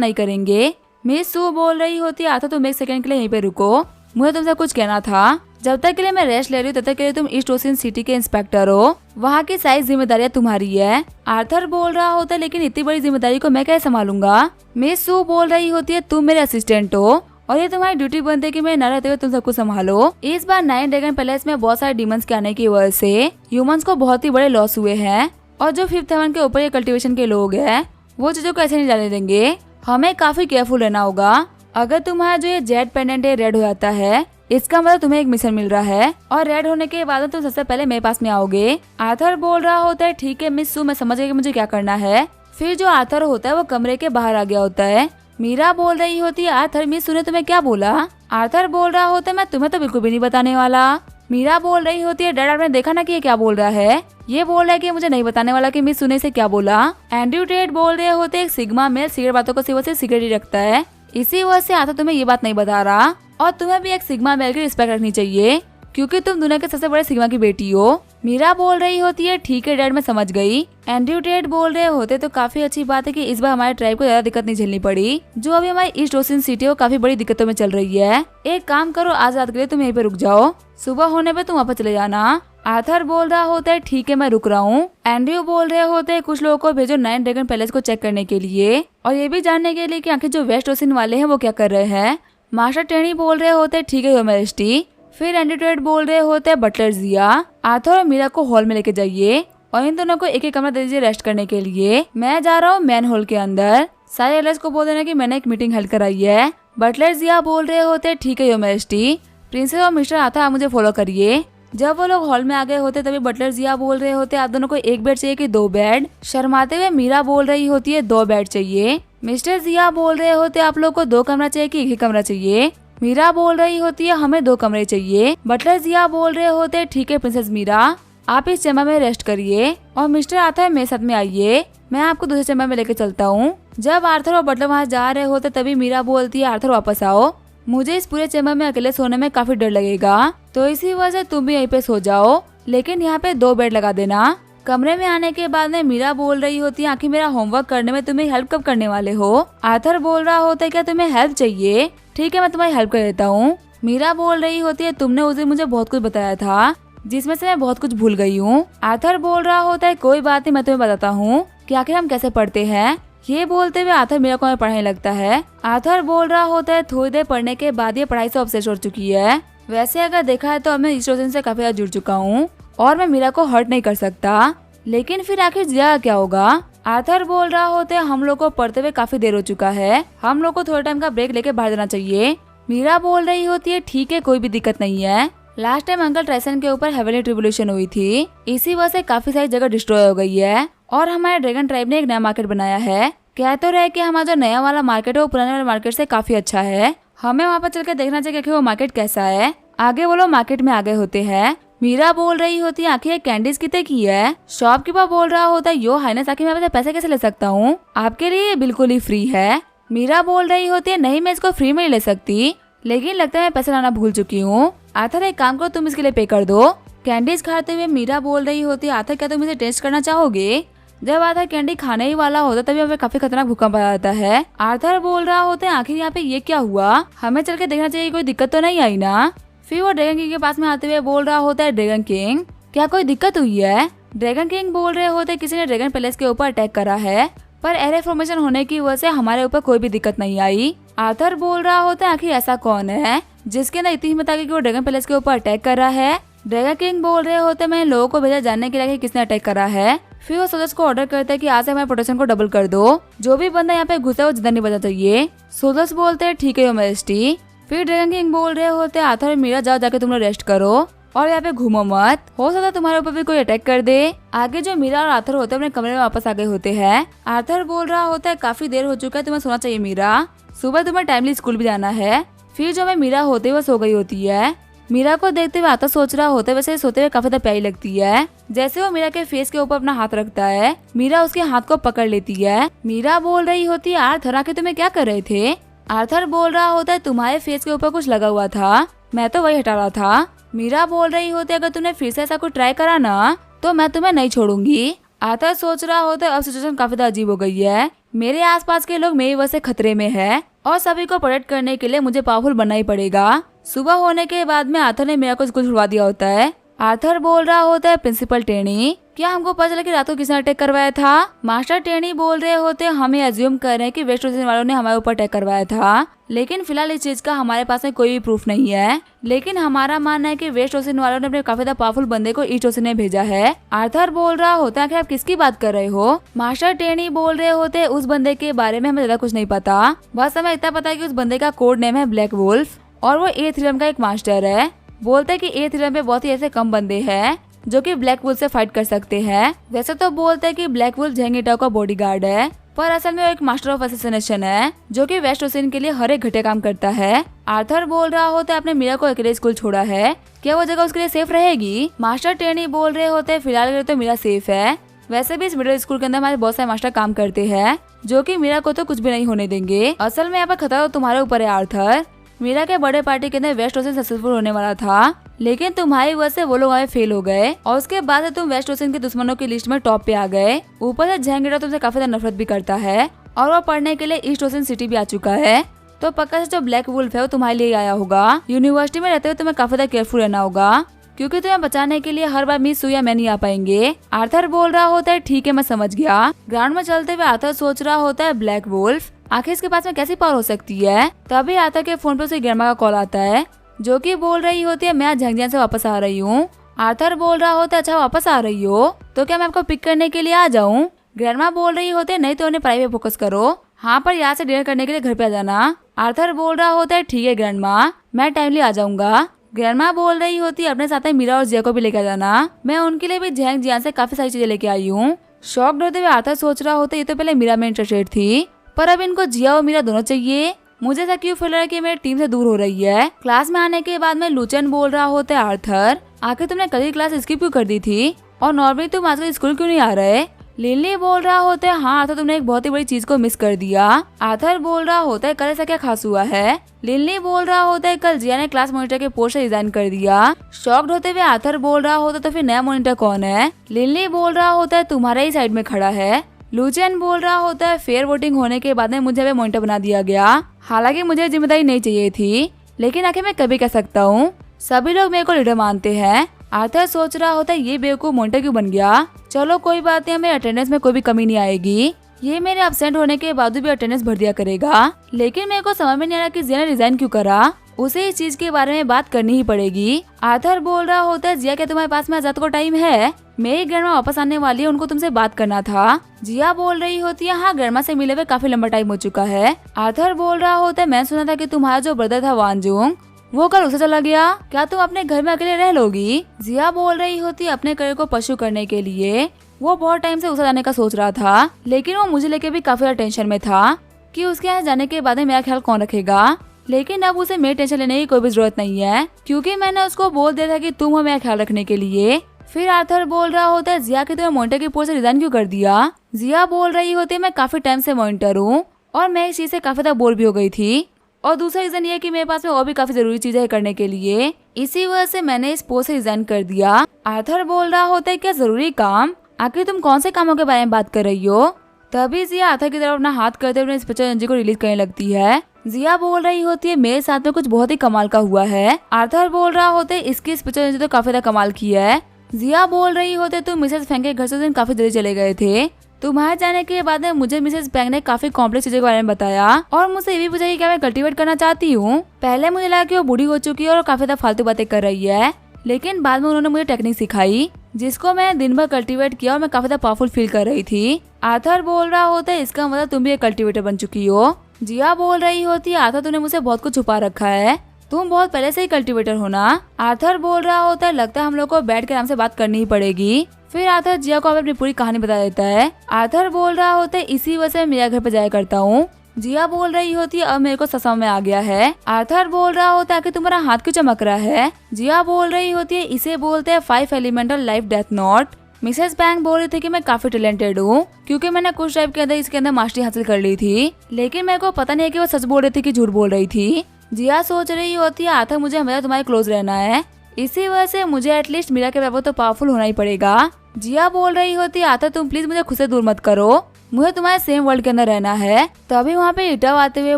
नहीं करेंगे। मिस सू बोल रही होती है आर्थर तुम एक सेकंड के लिए यहीं पे रुको, मुझे तुमसे कुछ कहना था। जब तक के लिए मैं रेस्ट ले रही हूँ तब तक के लिए तुम ईस्ट ओशन सिटी के इंस्पेक्टर हो, वहाँ की सारी जिम्मेदारियाँ तुम्हारी है। आर्थर बोल रहा होता है लेकिन इतनी बड़ी जिम्मेदारी को मैं कैसे संभालूंगा। मिस सू बोल रही होती है तुम मेरे असिस्टेंट हो और ये तुम्हारी ड्यूटी बनती है कि मैं न रहते हुए तुम सब कुछ संभालो। इस बार नाइन ड्रैगन पैलेस में बहुत सारे डीमंस के आने की वजह से ह्यूमंस को बहुत ही बड़े लॉस हुए हैं और जो फिफ्थ हेवन के ऊपर ये कल्टीवेशन के लोग हैं वो चीजों को ऐसे नहीं जाने देंगे। हमें काफी केयरफुल रहना होगा। अगर तुम्हारा जो ये जेड पेंडेंट है रेड हो जाता है इसका मतलब तुम्हें एक मिशन मिल रहा है और रेड होने के बाद तुम सबसे पहले मेरे पास में आओगे। आर्थर बोल रहा होता है ठीक है मिस सू मैं समझ गई कि मुझे क्या करना है। फिर जो आर्थर होता है वो कमरे के बाहर आ गया होता है। मीरा बोल रही होती है आर्थर मिस सू ने तुम्हें क्या बोला। आर्थर बोल रहा होता है मैं तुम्हें तो बिल्कुल भी नहीं बताने वाला। मीरा बोल रही होती है डैड आपने देखा ना कि ये क्या बोल रहा है, ये बोल रहा है कि मुझे नहीं बताने वाला कि मिस सू ने इसे क्या बोला। एंड्रयू टेड बोल रहे होते एक सिग्मा मेल सीक्रेट बातों को सिर्फ सीक्रेट ही रखता है, इसी वजह से आर्थर तुम्हें ये बात नहीं बता रहा और तुम्हें भी एक सिग्मा मेल की रिस्पेक्ट रखनी चाहिए क्योंकि तुम दुनिया के सबसे बड़े सिग्मा की बेटी हो। मीरा बोल रही होती है ठीक है डैड मैं समझ गई। एंड्रयू टेड बोल रहे होते तो काफी अच्छी बात है कि इस बार हमारे ट्राइब को ज्यादा दिक्कत नहीं झेलनी पड़ी जो अभी हमारी ईस्ट ओशन सिटी को काफी बड़ी दिक्कतों में चल रही है। एक काम करो आज रात के लिए तुम यहीं पे रुक जाओ, सुबह होने पे तुम वापस चले जाना। आर्थर बोल रहा होता है ठीक है मैं रुक रहा हूँ। एंड्रयू बोल रहे होते हैं कुछ लोगों को भेजो नाइन ड्रैगन पैलेस को चेक करने के लिए और ये भी जानने के लिए कि आखिर जो वेस्ट ओशन वाले हैं वो क्या कर रहे हैं। मास्टर टेनी बोल रहे होते हैं ठीक है योर मैजेस्टी। फिर एंड्रयू टेड बोल रहे होते हैं बटलर जिया आर्थर और मीरा को हॉल में लेके जाइए और इन दोनों को एक एक कमरा दे दीजिए रेस्ट करने के लिए। मैं जा रहा हूँ मैन हॉल के अंदर, सारे एलर्स को बोल देना कि मैंने एक मीटिंग हेल्ड कराई है। बटलर जिया बोल रहे होते हैं ठीक है योर मैजेस्टी। प्रिंसेस और मिस्टर आर्थर आप मुझे फॉलो करिए। जब वो लोग हॉल में आ गए होते तभी बटलर जिया बोल रहे होते आप दोनों को एक बेड चाहिए कि दो बेड। शर्माते हुए मीरा बोल रही होती है दो बेड चाहिए। मिस्टर जिया बोल रहे होते आप लोग को दो कमरा चाहिए कि एक ही कमरा चाहिए। मीरा बोल रही होती है हमें दो कमरे चाहिए। बटलर जिया बोल रहे होते ठीक है प्रिंसेस मीरा आप इस चैम्बर में रेस्ट करिए और मिस्टर आर्थर मेरे साथ में आइए, मैं आपको दूसरे चैम्बर में लेके चलता हूँ। जब आर्थर और बटलर वहाँ जा रहे होते तभी मीरा बोलती है आर्थर वापस आओ, मुझे इस पूरे चैम्बर में अकेले सोने में काफी डर लगेगा तो इसी वजह से तुम भी यहीं पे सो जाओ, लेकिन यहाँ पे दो बेड लगा देना। कमरे में आने के बाद में मीरा बोल रही होती है आखिर मेरा होमवर्क करने में तुम्हें हेल्प कब करने वाले हो। आर्थर बोल रहा होता है क्या तुम्हें हेल्प चाहिए, ठीक है मैं तुम्हारी हेल्प कर देता हूँ। मीरा बोल रही होती है तुमने उस दिन मुझे बहुत कुछ बताया था जिसमें से मैं बहुत कुछ भूल गई हूँ। आर्थर बोल रहा होता है कोई बात नहीं मैं तुम्हें बताता हूँ कि आखिर हम कैसे पढ़ते हैं। ये बोलते हुए आर्थर मीरा को पढ़ाने लगता है। आर्थर बोल रहा होता है थोड़ी देर पढ़ने के बाद ये पढ़ाई से ऑब्सेस हो चुकी है। वैसे अगर देखा है तो मैं ईस्ट ओशन से काफी ज्यादा जुड़ चुका हूँ और मैं मीरा को हर्ट नहीं कर सकता, लेकिन फिर आखिर जिया क्या होगा। आर्थर बोल रहा होते हैं हम लोग को पढ़ते हुए काफी देर हो चुका है, हम लोग को थोड़ा टाइम का ब्रेक लेके बाहर जाना चाहिए। मीरा बोल रही होती है ठीक है कोई भी दिक्कत नहीं है। लास्ट टाइम अंकल ट्राइसन के ऊपर हेवनली ट्रिब्यूलेशन हुई थी, इसी वजह से काफी सारी जगह डिस्ट्रॉय हो गई है और हमारे ड्रैगन ट्राइब ने एक नया मार्केट बनाया है। कह तो रहे कि हमारा जो नया वाला मार्केट है वो पुराने वाले मार्केट से काफी अच्छा है, हमें वहाँ पर चल के देखना चाहिए कि वो मार्केट कैसा है। आगे वो लोग मार्केट में आ गए होते हैं। मीरा बोल रही होती है आखिर कैंडीज कितने की है। शॉपकीपर बोल रहा होता है यो हाइनेस आखिर मैं पैसे कैसे ले सकता हूँ, आपके लिए ये बिल्कुल ही फ्री है। मीरा बोल रही होती है नहीं मैं इसको फ्री में ही ले सकती, लेकिन लगता है मैं पैसे लाना भूल चुकी हूँ। आर्थर एक काम करो तुम इसके लिए पे कर दो। कैंडीज खाते हुए मीरा बोल रही होती है आर्थर क्या तुम इसे टेस्ट करना चाहोगे। जब आर्थर कैंडी खाने ही वाला होता तभी हमें काफी खतरनाक भूकंप आ जाता है। आर्थर बोल रहा होता है आखिर यहाँ पे ये क्या हुआ, हमें चल के देखना चाहिए कोई दिक्कत तो नहीं आई ना। फिर वो ड्रैगन किंग के पास में आते हुए बोल रहा होता है ड्रैगन किंग क्या कोई दिक्कत हुई है। ड्रैगन किंग बोल रहे होते किसी ने ड्रैगन पैलेस के ऊपर अटैक करा है, पर एरे फॉर्मेशन होने की वजह से हमारे ऊपर कोई भी दिक्कत नहीं आई। आर्थर बोल रहा होता है आखिर ऐसा कौन है जिसके अंदर इतनी हिम्मत आ गई कि वो ड्रैगन पैलेस के ऊपर अटैक कर रहा है। ड्रैगन किंग बोल रहे होते मैं लोगों को भेजा जानने के लिए किसने अटैक करा है। फिर वो सोल्जर्स को ऑर्डर करता है कि आज से हमारे प्रोटेक्शन को डबल कर दो, जो भी बंदा यहाँ पे घुसा वो जिंदा नहीं बचा चाहिए। सोल्जर्स बोलते हैं ठीक है योर मैजेस्टी। फिर ड्रैगन किंग बोल रहे होते आर्थर और मीरा जाओ जाके तुम लोग रेस्ट करो और यहाँ पे घूमो मत, हो सकता है तुम्हारे ऊपर भी कोई अटैक कर दे। आगे जो मीरा और आर्थर होते हैं अपने कमरे में वापस आ गए होते हैं। आर्थर बोल रहा होता है काफी देर हो चुका है तुम्हें सोना चाहिए मीरा, सुबह तुम्हें टाइमली स्कूल भी जाना है। फिर जो मैं मीरा होते वो सो गई होती है। मीरा को देखते हुए आर्थर सोच रहा होता है वैसे सोते हुए काफी प्यारी लगती है। जैसे वो मीरा के फेस के ऊपर अपना हाथ रखता है, मीरा उसके हाथ को पकड़ लेती है। मीरा बोल रही होती है, आर्थर आके तुम्हें क्या कर रहे थे? आर्थर बोल रहा होता है, तुम्हारे फेस के ऊपर कुछ लगा हुआ था, मैं तो वही हटा रहा था। मीरा बोल रही होती है, अगर तुमने फिर से ऐसा कुछ ट्राई करा ना तो मैं तुम्हें नहीं छोड़ूंगी। आर्थर सोच रहा होता है अब सिचुएशन काफी अजीब हो गई है, मेरे आसपास के लोग मेरी वजह से खतरे में है और सभी को प्रोटेक्ट करने के लिए मुझे पावरफुल बनना ही पड़ेगा। सुबह होने के बाद में आर्थर ने मीरा को स्कूल छुड़वा दिया होता है। आर्थर बोल रहा होता है, प्रिंसिपल टेनी, क्या हमको पता चला कि रात को किसने अटैक करवाया था? मास्टर टेनी बोल रहे होते, हम ये अज्यूम कर रहे हैं कि वेस्ट ओशन वालों ने हमारे ऊपर अटैक करवाया था, लेकिन फिलहाल इस चीज का हमारे पास में कोई भी प्रूफ नहीं है। लेकिन हमारा मानना है कि वेस्ट ओशन वालों ने अपने काफी पावरफुल बंदे को ईस्ट ओशन में भेजा है। आर्थर बोल रहा होता है कि आप किसकी बात कर रहे हो? मास्टर टेनी बोल रहे होते, उस बंदे के बारे में हमें ज्यादा कुछ नहीं पता, बस हमें इतना पता है कि उस बंदे का कोड नेम है ब्लैक वुल्फ और वो एथ रिलम का एक मास्टर है। बोलते हैं कि एथ रिलम पे बहुत ही ऐसे कम बंदे हैं जो कि ब्लैक वुल्फ से फाइट कर सकते हैं। वैसे तो बोलते हैं कि ब्लैक वुल्फ जेंगिटा का बॉडीगार्ड है, पर असल में वो एक मास्टर ऑफ असैसिनेशन है जो कि वेस्ट ओशन के लिए हर एक घटिया काम करता है। आर्थर बोल रहा होता है, आपने मीरा को अकेले स्कूल छोड़ा है, क्या वो जगह उसके लिए सेफ रहेगी? मास्टर टेनी बोल रहे होते हैं, फिलहाल के लिए तो मीरा सेफ है, वैसे भी इस मिडिल स्कूल के अंदर हमारे बहुत सारे मास्टर काम करते हैं जो कि मीरा को तो कुछ भी नहीं होने देंगे। असल में यहाँ पर खतरा तो तुम्हारे ऊपर है आर्थर। मीरा के बड़े पार्टी के अंदर वेस्ट ओशन सक्सेसफुल होने वाला था, लेकिन तुम्हारी वजह से वो लोग आगे फेल हो गए और उसके बाद से तुम वेस्ट ओशन के दुश्मनों की लिस्ट में टॉप पे आ गए। ऊपर से जेंगिटा तुमसे काफी ज्यादा नफरत भी करता है और वो पढ़ने के लिए ईस्ट ओशन सिटी भी आ चुका है, तो पक्का से जो ब्लैक वुल्फ है वो तुम्हारे लिए आया होगा। यूनिवर्सिटी में रहते हुए तुम्हें काफी ज्यादा केयरफुल रहना होगा क्योंकि तुम्हें बचाने के लिए हर बार मिस सू या मैं नहीं आ पाएंगे। आर्थर बोल रहा होता है, ठीक है मैं समझ गया। ग्राउंड में चलते हुए आर्थर सोच रहा होता है, ब्लैक वुल्फ आखिर इसके पास में कैसी पावर हो सकती है? तभी आर्थर के फोन पे उसे ग्रैंडमा का कॉल आता है जो कि बोल रही होती है, मैं आज झंझिया से वापस आ रही हूँ। आर्थर बोल रहा होता है, अच्छा वापस आ रही हो तो क्या मैं आपको पिक करने के लिए आ जाऊँ? ग्रैंडमा बोल रही होती है, नहीं तो उन्हें पढ़ाई पे फोकस करो, हाँ पर यहाँ से डिनर करने के लिए घर पे आ जाना। आर्थर बोल रहा होता है, ठीक है ग्रैंडमा, मैं टाइमली आ जाऊंगा। ग्रैंडमा बोल रही होती है, अपने साथ में मीरा और जिया को भी लेकर जाना, मैं उनके लिए भी झंझिया से काफी सारी चीजें लेके आई हूँ। शॉक्ड होते हुए आर्थर सोच रहा होता है, ये तो पहले मीरा में इंटरेस्टेड थी पर अब इनको जिया और मीरा दोनों चाहिए। मुझे ऐसा क्यों फील रहा है कि मेरी टीम से दूर हो रही है। क्लास में आने के बाद में लुचन बोल रहा होता है, आर्थर आखिर तुमने कल ही क्लास स्किप क्यों कर दी थी और नॉर्मली तुम आजकल स्कूल क्यों नहीं आ रहे? लिली बोल रहा होता है, हाँ आर्थर तुमने एक बहुत ही बड़ी चीज को मिस कर दिया। आर्थर बोल रहा होता है, कल ऐसा क्या खास हुआ है? लिली बोल रहा होता है, कल जिया ने क्लास मॉनिटर के पोस्ट से रिजाइन कर दिया। शॉक्ड होते हुए आर्थर बोल रहा होता है, तो फिर नया मॉनिटर कौन है? लिली बोल रहा होता है, तुम्हारा ही साइड में खड़ा है। लुचन बोल रहा होता है, फेयर वोटिंग होने के बाद में मुझे मॉनिटर बना दिया गया, हालांकि मुझे जिम्मेदारी नहीं चाहिए थी, लेकिन आखिर मैं कभी कह सकता हूँ, सभी लोग मेरे को लीडर मानते हैं। आर्थर सोच रहा होता है, ये बेवकूफ मॉनिटर क्यों बन गया? चलो कोई बात नहीं, मेरे अटेंडेंस में कोई भी कमी नहीं आएगी, ये मेरे एब्सेंट होने के बाद भी अटेंडेंस भर दिया करेगा। लेकिन मेरे को समझ में नहीं आ रहा कि जिया ने रिजाइन क्यों करा, उसे इस चीज के बारे में बात करनी ही पड़ेगी। आर्थर बोल रहा होता है, जिया क्या तुम्हारे पास में आजाद को टाइम है? मेरी ग्रैंडमा वापस आने वाली है, उनको तुमसे बात करना था। जिया बोल रही होती है, हाँ ग्रैंडमा से मिले हुए काफी लंबा टाइम हो चुका है। आर्थर बोल रहा होता है, मैं सुना था कि तुम्हारा जो ब्रदर था वानजुंग वो कल उसे चला गया, क्या तुम अपने घर में अकेले रह लोगी? जिया बोल रही होती है, अपने करियर को परस्यू करने के लिए वो बहुत टाइम से उसे जाने का सोच रहा था, लेकिन वो मुझे लेके भी काफी ज्यादा टेंशन में था कि उसके यहाँ जाने के बाद मेरा ख्याल कौन रखेगा। लेकिन अब उसे मेरी टेंशन लेने की कोई भी जरूरत नहीं है क्योंकि मैंने उसको बोल दिया था कि तुम हो मेरा ख्याल रखने के लिए। फिर आर्थर बोल रहा होता है, जिया के तुम्हें मॉनिटर की पोस्ट से रिजाइन क्यों कर दिया? जिया बोल रही होती है, मैं काफी टाइम से मॉनिटर हूँ और मैं इस चीज से काफी ज्यादा बोर भी हो गई थी और दूसरा रीजन ये कि मेरे पास में और भी काफी जरूरी चीजें करने के लिए, इसी वजह से मैंने इस पोस्ट से रिजाइन कर दिया। आर्थर बोल रहा होता है, क्या जरूरी काम? आखिर तुम कौन से कामों के बारे में बात कर रही हो? तभी जिया आर्थर की तरफ अपना हाथ करते हुए इंस्पेक्टर एनर्जी को रिलीज करने लगती है। जिया बोल रही होती है, मेरे साथ में कुछ बहुत ही कमाल का हुआ है। आर्थर बोल रहा होता है, इसकी इंस्पेक्टर एनर्जी तो काफी ज्यादा कमाल की है। जिया बोल रही होते, तुम मिसेस फेंग के घर से काफी जल्दी चले गए थे, तुम्हारे जाने के बाद में मुझे मिसेस पेंग ने काफी कॉम्प्लेक्स चीजों के बारे में बताया और मुझसे ये भी पूछा कि क्या मैं कल्टीवेट करना चाहती हूँ। पहले मुझे लगा कि वो बूढ़ी हो चुकी है और काफी ज्यादा फालतू बातें कर रही है, लेकिन बाद में उन्होंने मुझे टेक्निक सिखाई जिसको मैं दिन भर कल्टीवेट किया और मैं काफी ज्यादा पावरफुल फील कर रही थी। आर्थर बोल रहा होता है, इसका मतलब तुम भी एक कल्टीवेटर बन चुकी हो। जिया बोल रही होती है, आर्थर तूने मुझसे बहुत कुछ छुपा रखा है, तुम बहुत पहले से ही कल्टीवेटर हो ना। आर्थर बोल रहा होता है, लगता है हम लोग को बैठ के आराम से बात करनी ही पड़ेगी। फिर आर्थर जिया को अपनी पूरी कहानी बता देता है। आर्थर बोल रहा होता है, इसी वजह से मैं मेरा घर पे जाया करता हूँ जिया बोल रही होती है अब मेरे को समझ में आ गया है। आर्थर बोल रहा होता है कि तुम्हारा हाथ क्यों चमक रहा है। जिया बोल रही होती है इसे बोलते हैं 5 elemental life death note. Mrs bank बोल रही थी कि मैं काफी टैलेंटेड हूँ क्योंकि मैंने कुछ टाइप के अंदर इसके अंदर मास्टरी हासिल कर ली थी, लेकिन मेरे को पता नहीं है कि वो सच बोल रही थी कि झूठ बोल रही थी। जिया सोच रही होती है आर्थर मुझे हमेशा तुम्हारे क्लोज रहना है, इसी वजह से मुझे एटलीस्ट मीरा के बराबर तो पावरफुल होना ही पड़ेगा। जिया बोल रही होती है आर्थर तुम प्लीज मुझे खुद से दूर मत करो, मुझे तुम्हारे सेम वर्ल्ड के अंदर रहना है। तभी वहाँ पे इटाव आते हुए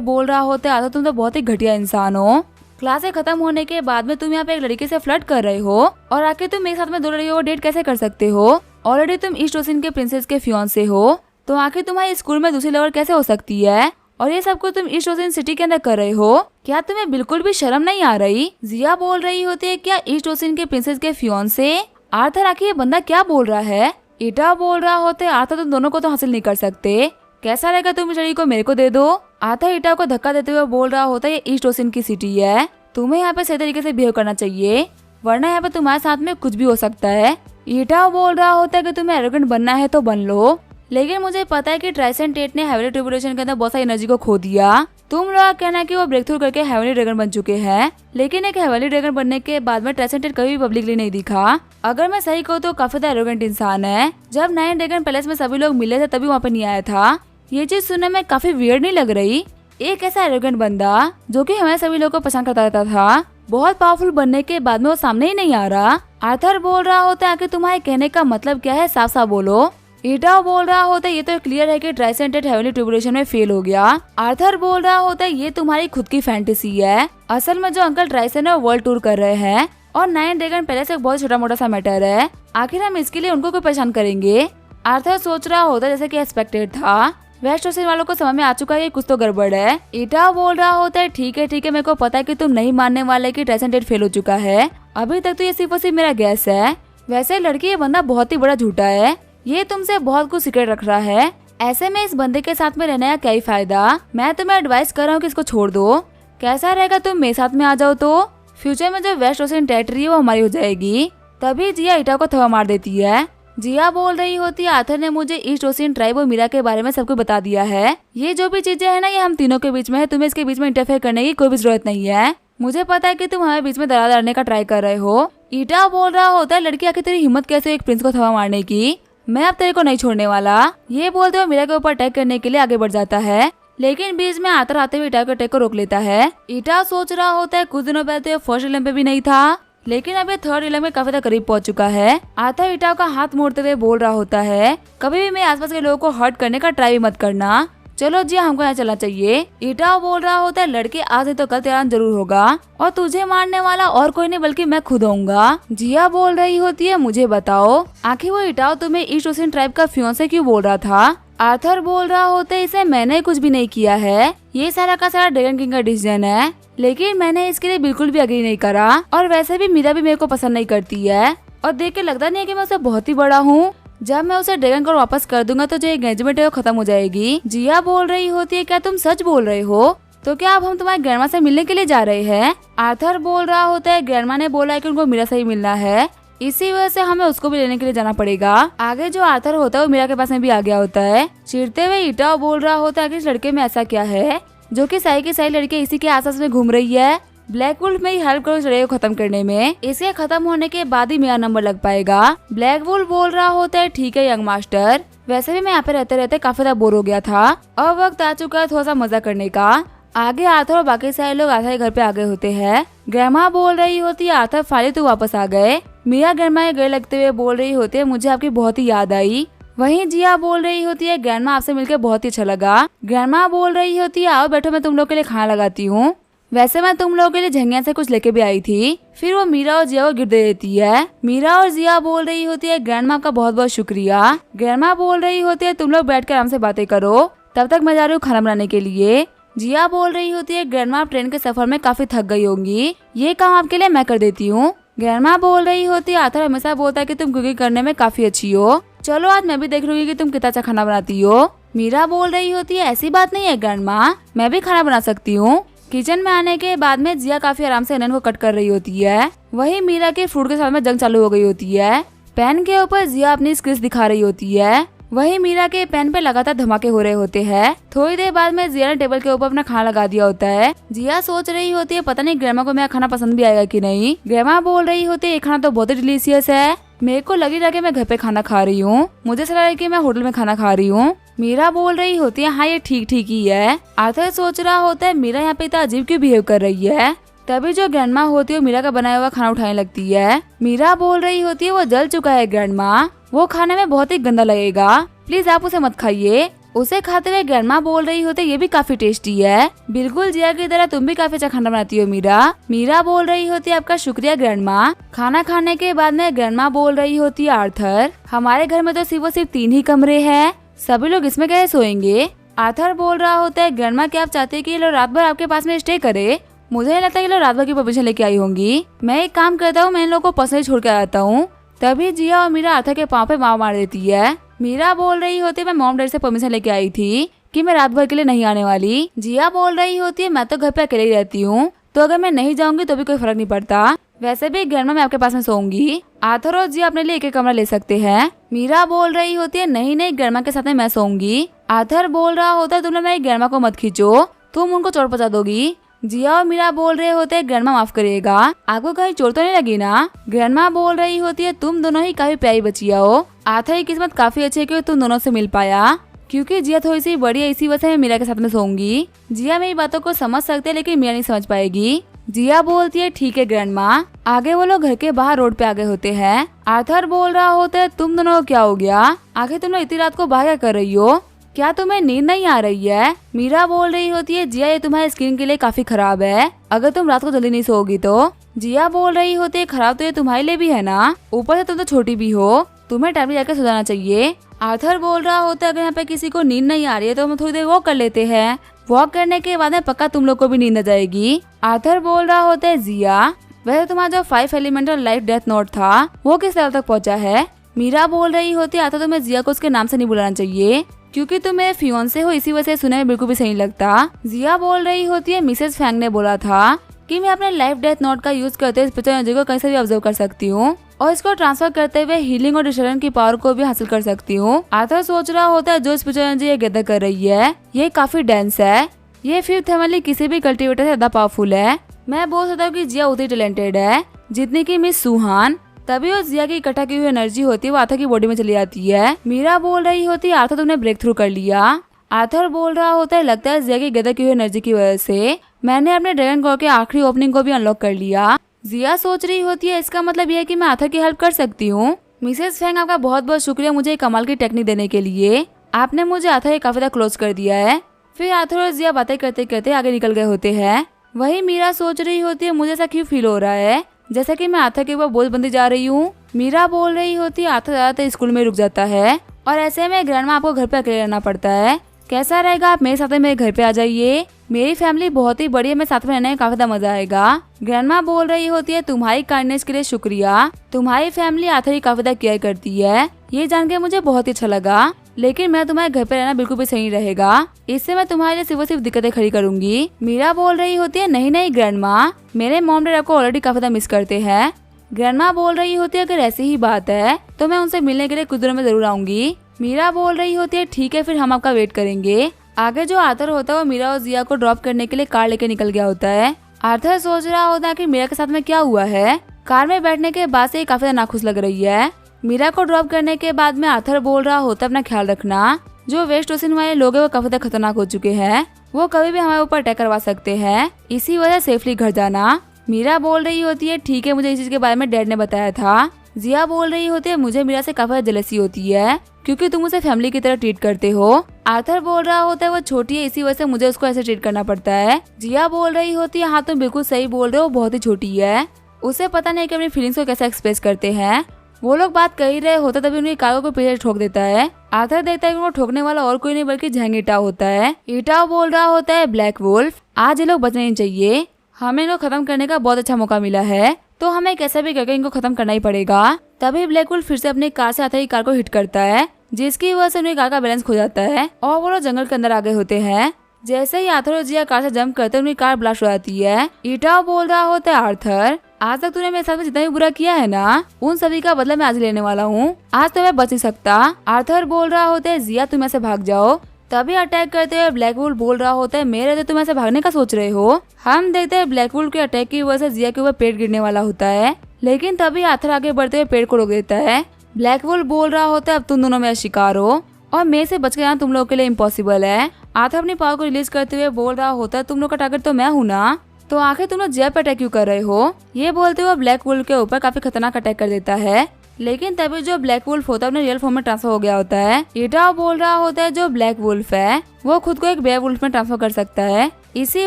बोल रहा होता है आर्थर तुम तो बहुत ही घटिया इंसान हो। क्लासें खत्म होने के बाद में तुम यहाँ पे एक लड़की से फ्लर्ट कर रहे हो और आके तुम मेरे साथ में दौड़ रही हो, डेट कैसे कर सकते हो। ऑलरेडी तुम ईस्ट ओशियन के प्रिंसेस के फियांसे हो, तो आखिर तुम्हारी स्कूल में दूसरी लवर कैसे हो सकती है। और ये सब कुछ तुम ईस्ट ओशियन सिटी के अंदर कर रहे हो, क्या तुम्हें बिल्कुल भी शर्म नहीं आ रही। जिया बोल रही होती है क्या ईस्ट ओशियन के प्रिंसेस के फियांसे। आर्थर आखिर ये बंदा क्या बोल रहा है। इटा बोल रहा होता है आर्थर तुम दोनों को तो हासिल नहीं कर सकते, कैसा रहेगा तुम इस लड़की को मेरे को दे दो। आर्थर इटा को धक्का देते हुए बोल रहा होता है ये ईस्ट ओशियन की सिटी है, तुम्हें यहाँ पे सही तरीके से बिहेव करना चाहिए, वरना यहाँ पे तुम्हारे साथ में कुछ भी हो सकता है। इटा बोल रहा होता है कि तुम्हें एरोगेंट बनना है तो बन लो, लेकिन मुझे पता है कि ट्राइसेंट टेट ने हेवनली ट्रिब्यूलेशन के अंदर बहुत सारी एनर्जी को खो दिया। तुम लोग का कहना है कि वो ब्रेक थ्रू करके हेवनली ड्रैगन बन चुके हैं, लेकिन एक हेवनली ड्रैगन बनने के बाद में ट्राइसेंट टेट कभी भी पब्लिकली नहीं दिखा। अगर मैं सही कहूँ तो काफी ज्यादा एरोगेंट इंसान है। जब नाइन ड्रैगन पैलेस में सभी लोग मिले थे तभी वहाँ पे नहीं आया था। ये चीज सुनने में काफी वियर्ड नहीं लग रही। एक ऐसा एरोगेंट बंदा जो कि हमें सभी लोगों को पसंद करता रहता था, बहुत पावरफुल बनने के बाद में वो सामने ही नहीं आ रहा। आर्थर बोल रहा होता है कि तुम्हारे कहने का मतलब क्या है, साफ साफ बोलो। इटा बोल रहा होता है ये तो क्लियर है कि ट्राइसेंट टेट हेवनली ट्रिब्यूलेशन में फेल हो गया। आर्थर बोल रहा होता है ये तुम्हारी खुद की फैंटेसी है, असल में जो अंकल ट्राइसेंट है वर्ल्ड टूर कर रहे हैं और नाइन ड्रैगन पैलेस एक बहुत छोटा मोटा सा मैटर है, आखिर हम इसके लिए उनको क्यों परेशान करेंगे। आर्थर सोच रहा होता है जैसे कि एक्सपेक्टेड था, वेस्ट ओशियन वालों को समझ में आ चुका है कुछ तो गड़बड़ है। इटा बोल रहा होता है ठीक है मेरे को पता है कि तुम नहीं मानने वाले कि ट्राइसेंट टेट फेल हो चुका है, अभी तक तो ये सिर्फ और सिर्फ मेरा गैस है। वैसे लड़की ये बंदा बहुत ही बड़ा झूठा है, ये तुमसे बहुत कुछ सीक्रेट रख रहा है, ऐसे में इस बंदे के साथ में रहने का क्या ही फायदा। मैं तुम्हें एडवाइस कर रहा हूँ कि इसको छोड़ दो, कैसा रहेगा तुम मेरे साथ में आ जाओ तो फ्यूचर में जो वेस्ट ओशियन टेरिटरी है वो हमारी हो जाएगी। तभी जिया इटा को थप्पड़ मार देती है। जिया बोल रही होती है आर्थर ने मुझे ईस्ट ओशियन ट्राइब और मीरा के बारे में सब कुछ बता दिया है, ये जो भी चीजें है ना ये हम तीनों के बीच में है, तुम्हें इसके बीच में इंटरफेयर करने की कोई भी जरूरत नहीं है। मुझे पता है कि तुम हमारे बीच में दरार डालने का ट्राई कर रहे हो। इटा बोल रहा होता है लड़की आखिर तेरी हिम्मत कैसे एक प्रिंस को थप्पड़ मारने की, मैं अब तेरे को नहीं छोड़ने वाला। ये बोलते हुए मीरा के ऊपर अटैक करने के लिए आगे बढ़ जाता है, लेकिन बीच में आर्थर आते हुए इटा के अटैक को रोक लेता है। इटा सोच रहा होता है कुछ दिनों पहले तो ये फर्स्ट इलम पे भी नहीं था, लेकिन अब ये थर्ड इलम में काफी ज्यादा करीब पहुंच चुका है। आर्थर इटा का हाथ मोड़ते हुए बोल रहा होता है कभी भी मेरे आसपास के लोगों को हर्ट करने का ट्राई भी मत करना, चलो जी हमको यहाँ चलना चाहिए। इटा बोल रहा होता है लड़के आज नहीं तो कल तेरा जरूर होगा और तुझे मारने वाला और कोई नहीं बल्कि मैं खुद होऊंगा। जिया बोल रही होती है मुझे बताओ आखिर वो इटाओ तुम्हें ईस्ट ओशियन ट्राइब का फियांसे क्यों बोल रहा था। आर्थर बोल रहा होता है इसे मैंने कुछ भी नहीं किया है, ये सारा का सारा ड्रैगन किंग का डिसीजन है, लेकिन मैंने इसके लिए बिल्कुल भी अग्री नहीं करा और वैसे भी मीरा भी मेरे को पसंद नहीं करती है और देख के लगता नहीं है कि मैं उसे बहुत ही बड़ा हूँ। जब मैं उसे ड्रैगन को वापस कर दूंगा तो जो एंगेजमेंट है वो खत्म हो जाएगी। जिया बोल रही होती है क्या तुम सच बोल रहे हो, तो क्या अब हम तुम्हारे ग्रैंडमा से मिलने के लिए जा रहे हैं। आर्थर बोल रहा होता है ग्रैंडमा ने बोला है कि उनको मीरा से ही मिलना है, इसी वजह से हमें उसको भी लेने के लिए जाना पड़ेगा। आगे जो आर्थर होता है वो मीरा के पास में भी आ गया होता है। चिढ़ते हुए इटा बोल रहा होता है कि इस लड़के में ऐसा क्या है जो कि सही की सही लड़के इसी के आसपास में घूम रही है। ब्लैक वुल्फ में ही हेल्प करो इस लड़ाई को खत्म करने में, इसके खत्म होने के बाद ही मेरा नंबर लग पाएगा। ब्लैक वुल्फ बोल रहा होता है ठीक है यंग मास्टर, वैसे भी मैं यहाँ पे रहते रहते काफी ज्यादा बोर हो गया था, अब वक्त आ चुका है थोड़ा सा मजा करने का। आगे आर्थर और बाकी सारे लोग आर्थर के घर पे आ गए होते हैं। ग्रैंडमा बोल रही होती है आर्थर फाइनली तो वापस आ गए। मीरा ग्रैंडमा के गले लगते हुए बोल रही होती है मुझे आपकी बहुत ही याद आई। वहीं जिया बोल रही होती है ग्रैंडमा आपसे मिलकर बहुत ही अच्छा लगा। ग्रैंडमा बोल रही होती है आओ बैठो मैं तुम लोग के लिए खाना लगाती हूँ, वैसे मैं तुम लोगों के लिए झंगिया से कुछ लेके भी आई थी। फिर वो मीरा और जिया को गिफ्ट दे देती है। मीरा और जिया बोल रही होती है ग्रैंडमा का बहुत बहुत शुक्रिया। ग्रैंडमा बोल रही होती है तुम लोग बैठकर आराम से बातें करो, तब तक मैं जा रही हूँ खाना बनाने के लिए। जिया बोल रही होती है ग्रैंडमा आप ट्रेन के सफर में काफी थक गई होंगी, ये काम आपके लिए मैं कर देती हूँ। ग्रैंडमा बोल रही होती है आर्थर हमेशा बोलता है कि तुम कुकिंग करने में काफी अच्छी हो, चलो आज मैं भी देख लूंगी कि तुम कितना अच्छा खाना बनाती हो। मीरा बोल रही होती है ऐसी बात नहीं है ग्रैंडमा, मैं भी खाना बना सकती हूँ। किचन में आने के बाद में जिया काफी आराम से अनन को कट कर रही होती है। वही मीरा के फ्रूट के साथ में जंग चालू हो गई होती है। पैन के ऊपर जिया अपनी स्किल्स दिखा रही होती है। वही मीरा के पेन पे लगातार धमाके हो रहे होते हैं। थोड़ी देर बाद में जिया ने टेबल के ऊपर अपना खाना लगा दिया होता है। जिया सोच रही होती है पता नहीं ग्रैमा को मेरा खाना पसंद भी आएगा कि नहीं। ग्रैमा बोल रही होती है ये खाना तो बहुत ही डिलीशियस है, मेरे को लगी रहा कि मैं घर पे खाना खा रही हूँ, मुझे सलाह है कि मैं होटल में खाना खा रही हूँ। मीरा बोल रही होती है हाँ ये ठीक ठीक ही है। आर्थर सोच रहा होता है मीरा यहाँ पे इतना अजीब क्यों बिहेव कर रही है। तभी जो ग्रैंडमा होती है मीरा का बनाया हुआ खाना उठाने लगती है। मीरा बोल रही होती है वो जल चुका है ग्रैंडमा, वो खाने में बहुत ही गंदा लगेगा, प्लीज आप उसे मत खाइए। उसे खाते हुए ग्रैंडमा बोल रही होती है ये भी काफी टेस्टी है, बिल्कुल जिया की तरह तुम भी काफी अच्छा खाना बनाती हो मीरा। मीरा बोल रही होती है आपका शुक्रिया ग्रैंडमा। खाना खाने के बाद में ग्रैंडमा बोल रही होती है आर्थर हमारे घर में तो सिर्फ 3 ही कमरे हैं, सभी लोग इसमें कैसे सोएंगे। आर्थर बोल रहा होता है ग्रैंडमा क्या आप चाहते हैं कि ये लोग रात भर आपके पास में स्टे करे, मुझे नहीं लगता कि लोग रात भर की परमिशन लेके आई होंगी, मैं एक काम करता हूँ मैं इन लोगों को पर्सनली छोड़ के आता हूँ। तभी जिया और मीरा आर्थर के पाँव पे मार मार देती है। मीरा बोल रही होती है मैं मॉम डैडी से परमिशन लेके आई थी कि मैं रात भर के लिए नहीं आने वाली। जिया बोल रही होती है मैं तो घर पे अकेले ही रहती हूँ, तो अगर मैं नहीं जाऊंगी तो भी कोई फर्क नहीं पड़ता, वैसे भी ग्रैंडमा मैं आपके पास में सोऊंगी, आर्थर और जिया अपने लिए एक कमरा ले सकते हैं। मीरा बोल रही होती है नहीं नहीं ग्रैंडमा के साथ में मैं सोऊंगी। आर्थर बोल रहा होता है तुम लोग मेरी ग्रैंडमा को मत खींचो, तुम उनको चोट पहुंचा दोगी। जिया और मीरा बोल रहे होते हैं ग्रैंडमा माफ करिएगा, आपको कहीं चोट तो नहीं लगी ना। ग्रैंडमा बोल रही होती है तुम दोनों ही काफी प्यारी बच्चियां हो, आर्थर की किस्मत काफी अच्छी है कि तुम दोनों से मिल पाया, क्योंकि जिया थोड़ी सी बड़ी है इसी वजह से मैं मीरा के साथ में सोऊंगी। जिया मेरी बातों को समझ सकते हैं लेकिन मीरा नहीं समझ पाएगी। जिया बोलती है ठीक है ग्रैंडमा। आगे वो लोग घर के बाहर रोड पे आ गए होते हैं। आर्थर बोल रहा होता है तुम दोनों को क्या हो गया, आखिर तुम लोग इतनी रात को बाहर क्या कर रही हो, क्या तुम्हें नींद नहीं आ रही है। मीरा बोल रही होती है जिया ये तुम्हारी स्किन के लिए काफी खराब है, अगर तुम रात को जल्दी नहीं सोओगी तो। जिया बोल रही होती है खराब तो ये तुम्हारे लिए भी है ना, ऊपर से तुम तो छोटी भी हो, तुम्हें टाइम पे जाकर सो जाना चाहिए। आर्थर बोल रहा होता है अगर यहाँ पे किसी को नींद नहीं आ रही है तो हम थोड़ी देर वॉक कर लेते हैं, वॉक करने के बाद में पक्का तुम लोग को भी नींद आ जाएगी। आर्थर बोल रहा होता है जिया वैसे तुम्हारा जो 5 एलिमेंटल लाइफ डेथ नोट था वो किस लेवल तक पहुँचा है। मीरा बोल रही होती है आर्थर तुम्हें जिया को उसके नाम से नहीं बुलाना चाहिए, क्योंकि तुम मेरे फियोंसे हो इसी वजह से सुनने में बिल्कुल भी सही लगता। जिया बोल रही होती है मिसेस फैंग ने बोला था कि मैं अपने लाइफ डेथ नोट का यूज करते हुए स्पिरिचुअल एनर्जी को कहीं से भी ऑब्जर्व कर सकती हूँ और इसको ट्रांसफर करते हुए हीलिंग और डिस्टर्बेंस की पावर को भी हासिल कर सकती हूँ। आर्थर सोच रहा होता है जो स्पिरिचुअल एनर्जी ये गैदर कर रही है ये काफी डेंस है, ये 5th हेवनली किसी भी कल्टिवेटर से ज्यादा पावरफुल है। मैं बोल सकता हूँ कि जिया उतनी टैलेंटेड है जितनी की मिस सुहान। तभी वो जिया की इकट्ठा की हुई एनर्जी होती है वो आर्थर की बॉडी में चली जाती है। मीरा बोल रही होती है आर्थर तुमने ब्रेक थ्रू कर लिया। आर्थर बोल रहा होता है लगता है जिया की गैदर की हुई एनर्जी की वजह से मैंने अपने ड्रैगन कोर के आखिरी ओपनिंग को भी अनलॉक कर लिया। जिया सोच रही होती है इसका मतलब यह है कि मैं आर्थर की हेल्प कर सकती हूँ। मिसेस फैंग आपका बहुत बहुत शुक्रिया मुझे कमाल की टेक्निक देने के लिए, आपने मुझे आर्थर के काफी ज्यादा क्लोज कर दिया है। फिर आर्थर और जिया बातें करते करते आगे निकल गए होते हैं। वही मीरा सोच रही होती है मुझे ऐसा क्यों फील हो रहा है जैसा कि मैं आर्थर के ऊपर बोझ बनती जा रही हूँ। मीरा बोल रही होती है आर्थर ज्यादातर स्कूल में रुक जाता है और ऐसे में ग्रैंडमा आपको घर पे अकेले रहना पड़ता है, कैसा रहेगा आप मेरे साथ मेरे घर पे आ जाइए, मेरी फैमिली बहुत ही बड़ी है, मैं साथ में रहने में काफी ज्यादा मजा आएगा। ग्रैंडमा बोल रही होती है तुम्हारी काइंडनेस के लिए शुक्रिया, तुम्हारी फैमिली आर्थर की काफी ज्यादा केयर करती है, ये जान के मुझे बहुत ही अच्छा लगा, लेकिन मैं तुम्हारे घर पे रहना बिल्कुल भी सही रहेगा, इससे मैं तुम्हारे लिए सिर्फ दिक्कतें खड़ी करूंगी। मीरा बोल रही होती है नहीं नहीं ग्रैंडमा, मेरे मॉम डैड आपको ऑलरेडी काफी ज्यादा मिस करते हैं। ग्रैंडमा बोल रही होती है अगर ऐसी ही बात है तो मैं उनसे मिलने के लिए कुछ दिनों में जरूर आऊंगी। मीरा बोल रही होती है ठीक है फिर हम आपका वेट करेंगे। आगे जो आर्थर होता है वो मीरा और जिया को ड्रॉप करने के लिए कार लेके निकल गया होता है। आर्थर सोच रहा होता है कि मीरा के साथ में क्या हुआ है, कार में बैठने के बाद से काफी नाखुश लग रही है। मीरा को ड्रॉप करने के बाद में आर्थर बोल रहा होता है अपना ख्याल रखना, जो वेस्ट ओशन वाले लोग हैं वो काफी खतरनाक हो चुके हैं, वो कभी भी हमारे ऊपर अटैक करवा सकते हैं, इसी वजह सेफली घर जाना। मीरा बोल रही होती है ठीक है मुझे इस चीज के बारे में डैड ने बताया था। जिया बोल रही होती है मुझे मीरा से काफी जेलसी होती है क्योंकि तुम उसे फैमिली की तरह ट्रीट करते हो। आर्थर बोल रहा होता है वो छोटी है इसी वजह से मुझे उसको ऐसे ट्रीट करना पड़ता है। जिया बोल रही होती है हाँ तुम बिल्कुल सही बोल रहे हो, बहुत ही छोटी है, उसे पता नहीं कि अपनी फीलिंग्स को कैसे एक्सप्रेस करते हैं। वो लोग बात कर ही रहे होते तभी उनकी कार को पीछे ठोक देता है। आर्थर देखता है कि वो ठोकने वाला और कोई नहीं बल्कि जैंग ईटाओ होता है। ईटाओ बोल रहा होता है ब्लैक वुल्फ आज ये लोग बचने नहीं चाहिए, हमें इनको खत्म करने का बहुत अच्छा मौका मिला है तो हमें कैसे भी करके इनको खत्म करना ही पड़ेगा। तभी ब्लैक वुल्फ फिर से अपनी कार से आते ही कार को हिट करता है जिसकी वजह से उनकी कार का बैलेंस खो जाता है और वो लोग जंगल के अंदर आ गए होते हैं। जैसे ही आर्थर और जिया कार से जंप करते हैं उनकी कार ब्लास्ट हो जाती है। ईटाओ बोल रहा होता है आर्थर आज तक तूने मेरे साथ में जितना भी बुरा किया है ना, उन सभी का बदला मैं आज लेने वाला हूँ। आज तो मैं बच नहीं सकता। आर्थर बोल रहा होता है जिया तुम ऐसे भाग जाओ। तभी अटैक करते हुए ब्लैक वुल्फ बोल रहा होता है मेरे तो तुम ऐसे भागने का सोच रहे हो। हम देखते हैं ब्लैक वुल्फ के अटैक की वजह से जिया के ऊपर पेड़ गिरने वाला होता है, लेकिन तभी आर्थर आगे बढ़ते हुए पेड़ को रोक देता है। ब्लैक वुल्फ बोल रहा होता है अब तुम दोनों मेरा शिकार हो और मेरे से बच के जाना तुम लोगों के लिए इम्पॉसिबल है। आर्थर अपनी पावर को रिलीज करते हुए बोल रहा होता है तुम लोग का टारगेट तो मैं हूँ ना, तो आखिर तुम लोग जिया पे अटैक क्यों कर रहे हो। ये बोलते हुए ब्लैक वुल्फ के ऊपर काफी खतरनाक अटैक कर देता है, लेकिन तभी जो ब्लैक वुल्फ होता है अपने रियल फॉर्म में ट्रांसफर हो गया होता है। ईटा बोल रहा होता है जो ब्लैक वुल्फ है वो खुद को एक बेयर वुल्फ में ट्रांसफर कर सकता है, इसी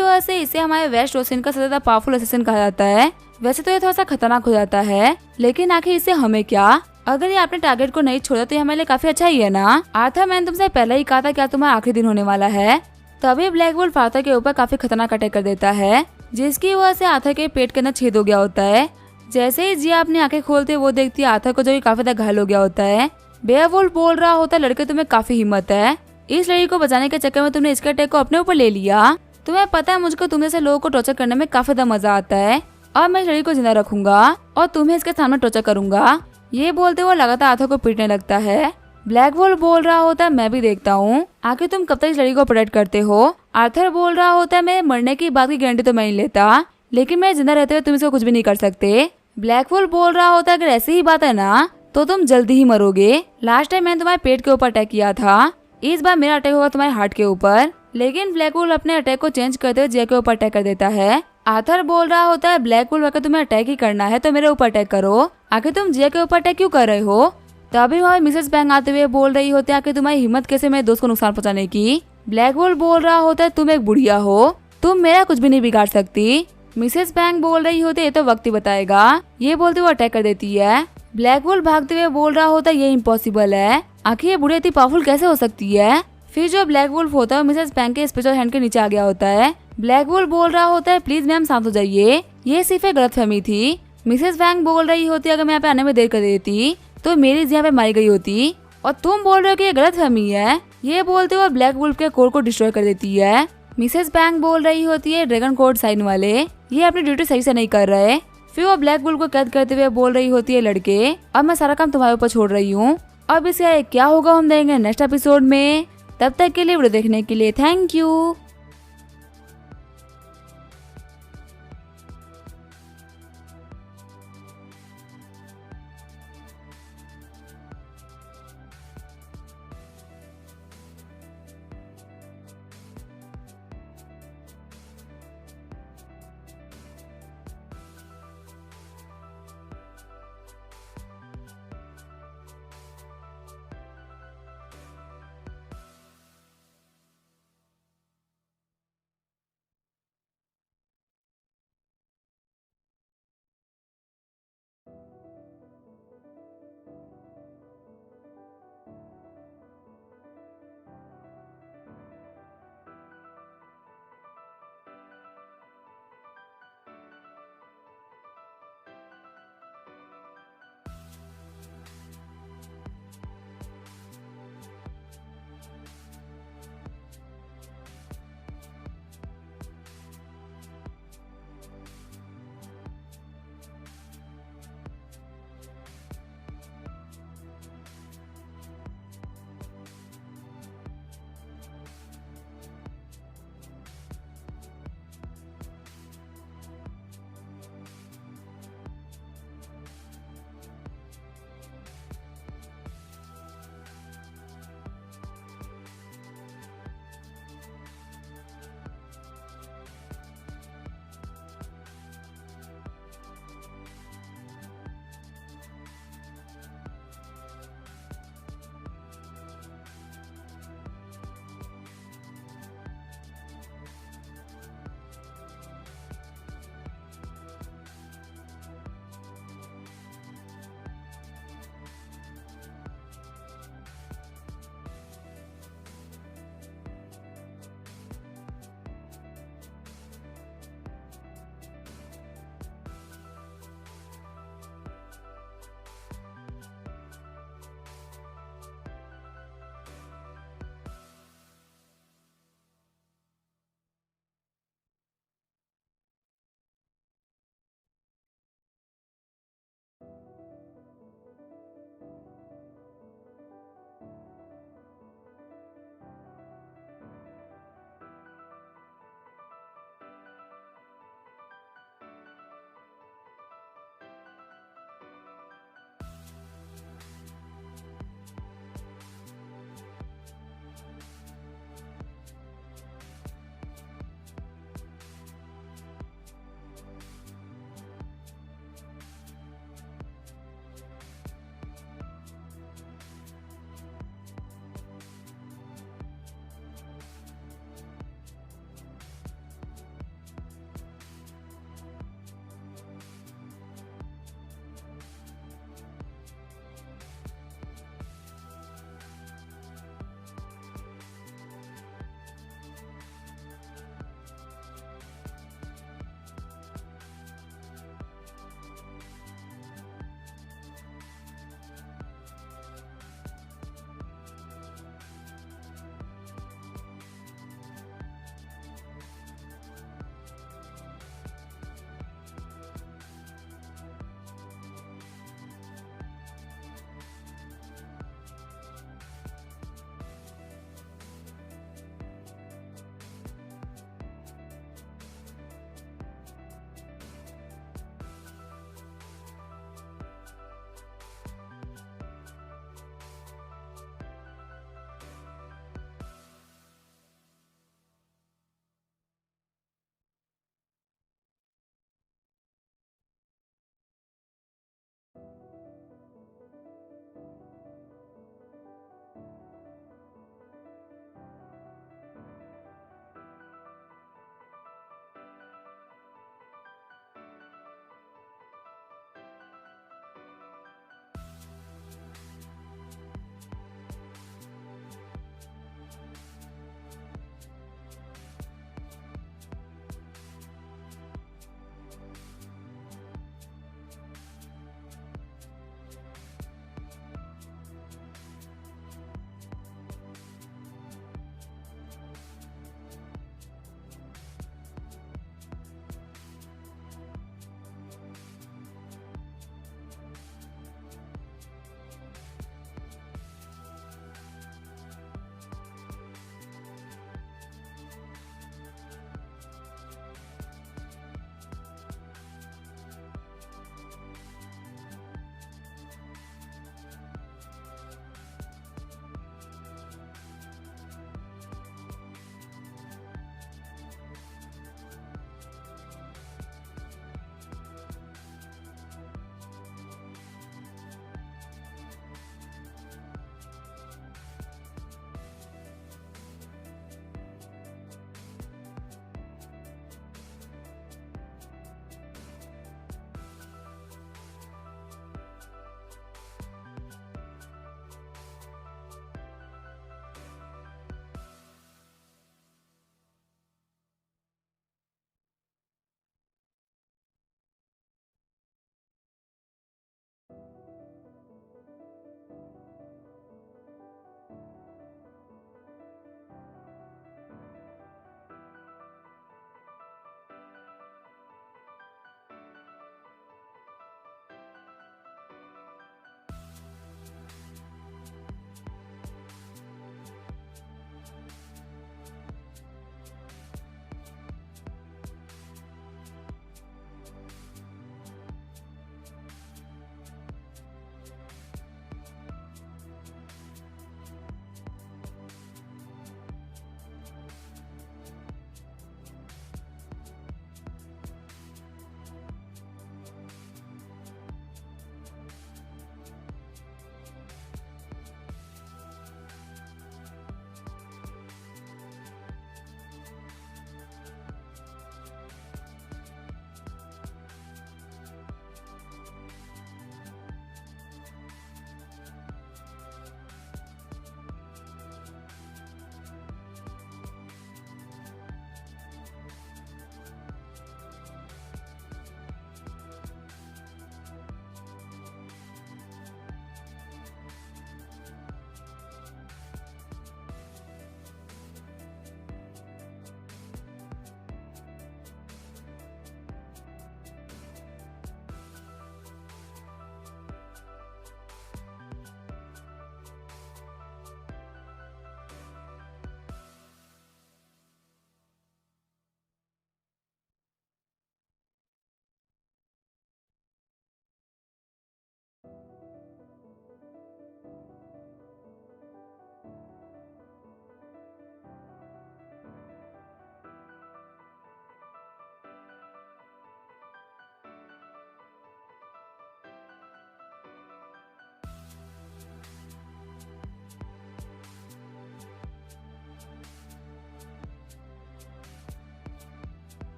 वजह से इसे हमारे वेस्ट ओशियन का सबसे ज्यादा पावरफुल असिस्टेंट कहा जाता है। वैसे तो ये थोड़ा सा खतरनाक हो जाता है, लेकिन आखिर इससे हमें क्या, अगर ये अपने टारगेट को नहीं छोड़ा तो ये हमारे लिए काफी अच्छा ही है ना। आर्थर मैंने तुमसे पहले ही कहा था क्या तुम्हारा आखिरी दिन होने वाला है। तभी ब्लैक वुल्फ आर्थर के ऊपर काफी खतरनाक अटैक कर देता है, जिसकी वजह से आर्थर के पेट के अंदर छेद हो गया होता है। जैसे ही जिया अपनी आंखें खोलते वो देखती है आर्थर को जो काफी ज्यादा घायल हो गया होता है। बेयरवुल्फ बोल रहा होता है लड़के तुम्हें काफी हिम्मत है, इस लड़की को बचाने के चक्कर में तुमने इसके अटैक को अपने ऊपर ले लिया। तुम्हें पता है मुझको तुम जैसे लोगों को टॉर्चर करने में काफी ज्यादा मजा आता है और मैं इस लड़की को जिंदा रखूंगा और तुम्हें इसके सामने टॉर्चर करूंगा। ये बोलते हुए लगातार आर्थर को पीटने लगता है। ब्लैक वुल्फ बोल रहा होता है मैं भी देखता हूँ आखिर तुम कब तक इस लड़की को प्रोटेक्ट करते हो। आर्थर बोल रहा होता है मेरे मरने की बात की गारंटी तो मैं नहीं लेता, लेकिन मैं जिंदा रहते हुए तुम इसको कुछ भी नहीं कर सकते। ब्लैक वुल्फ बोल रहा होता है अगर ऐसी ही बात है ना तो तुम जल्दी ही मरोगे। लास्ट टाइम मैंने तुम्हारे पेट के ऊपर अटैक किया था, इस बार मेरा अटैक होगा तुम्हारे हार्ट के ऊपर। लेकिन ब्लैक वुल्फ अपने अटैक को चेंज करते हुए जिया के ऊपर अटैक कर देता है। आर्थर बोल रहा होता है ब्लैक वुल्फ अगर तुम्हें अटैक ही करना है तो मेरे ऊपर अटैक करो, आखिर तुम जिया के ऊपर अटैक क्यों कर रहे हो। तभी वहाँ मिसेस बैंग आते हुए बोल रही होती है आखिर तुम्हारी हिम्मत कैसे मेरे दोस्त को नुकसान पहुंचाने की। ब्लैक वुल्फ बोल रहा होता है तुम एक बुढ़िया हो, तुम मेरा कुछ भी नहीं बिगाड़ सकती। मिसेस बैंग बोल रही होती है ये तो वक्त ही बताएगा। ये बोलते हुए अटैक कर देती है। ब्लैक वुल्फ भागते हुए बोल रहा होता है ये इम्पॉसिबल है, आखिर ये बुढ़िया इतनी पावरफुल कैसे हो सकती है। फिर जो ब्लैक वुल्फ होता है मिसेस बैंग के स्पेशल हैंड के नीचे आ गया होता है। ब्लैक वुल्फ बोल रहा होता है प्लीज मैम शांत हो जाइए, ये सिर्फ एक गलतफहमी थी। मिसेस बैंग बोल रही होती है अगर मैं यहाँ पे आने में देर कर देती तो मेरी यहाँ पे मारी गई होती और तुम बोल रहे हो कि ये गलतफहमी है। ये बोलते हुए ब्लैक वुल्फ के कोर को डिस्ट्रॉय कर देती है। मिसेस बैंग बोल रही होती है ड्रैगन कोड साइन वाले ये अपनी ड्यूटी सही से नहीं कर रहे। फिर वो ब्लैक वुल्फ को कैद करते हुए बोल रही होती है लड़के अब मैं सारा काम तुम्हारे ऊपर छोड़ रही हूँ, अब इसका क्या होगा हम देंगे नेक्स्ट एपिसोड में। तब तक के लिए वीडियो देखने के लिए थैंक यू।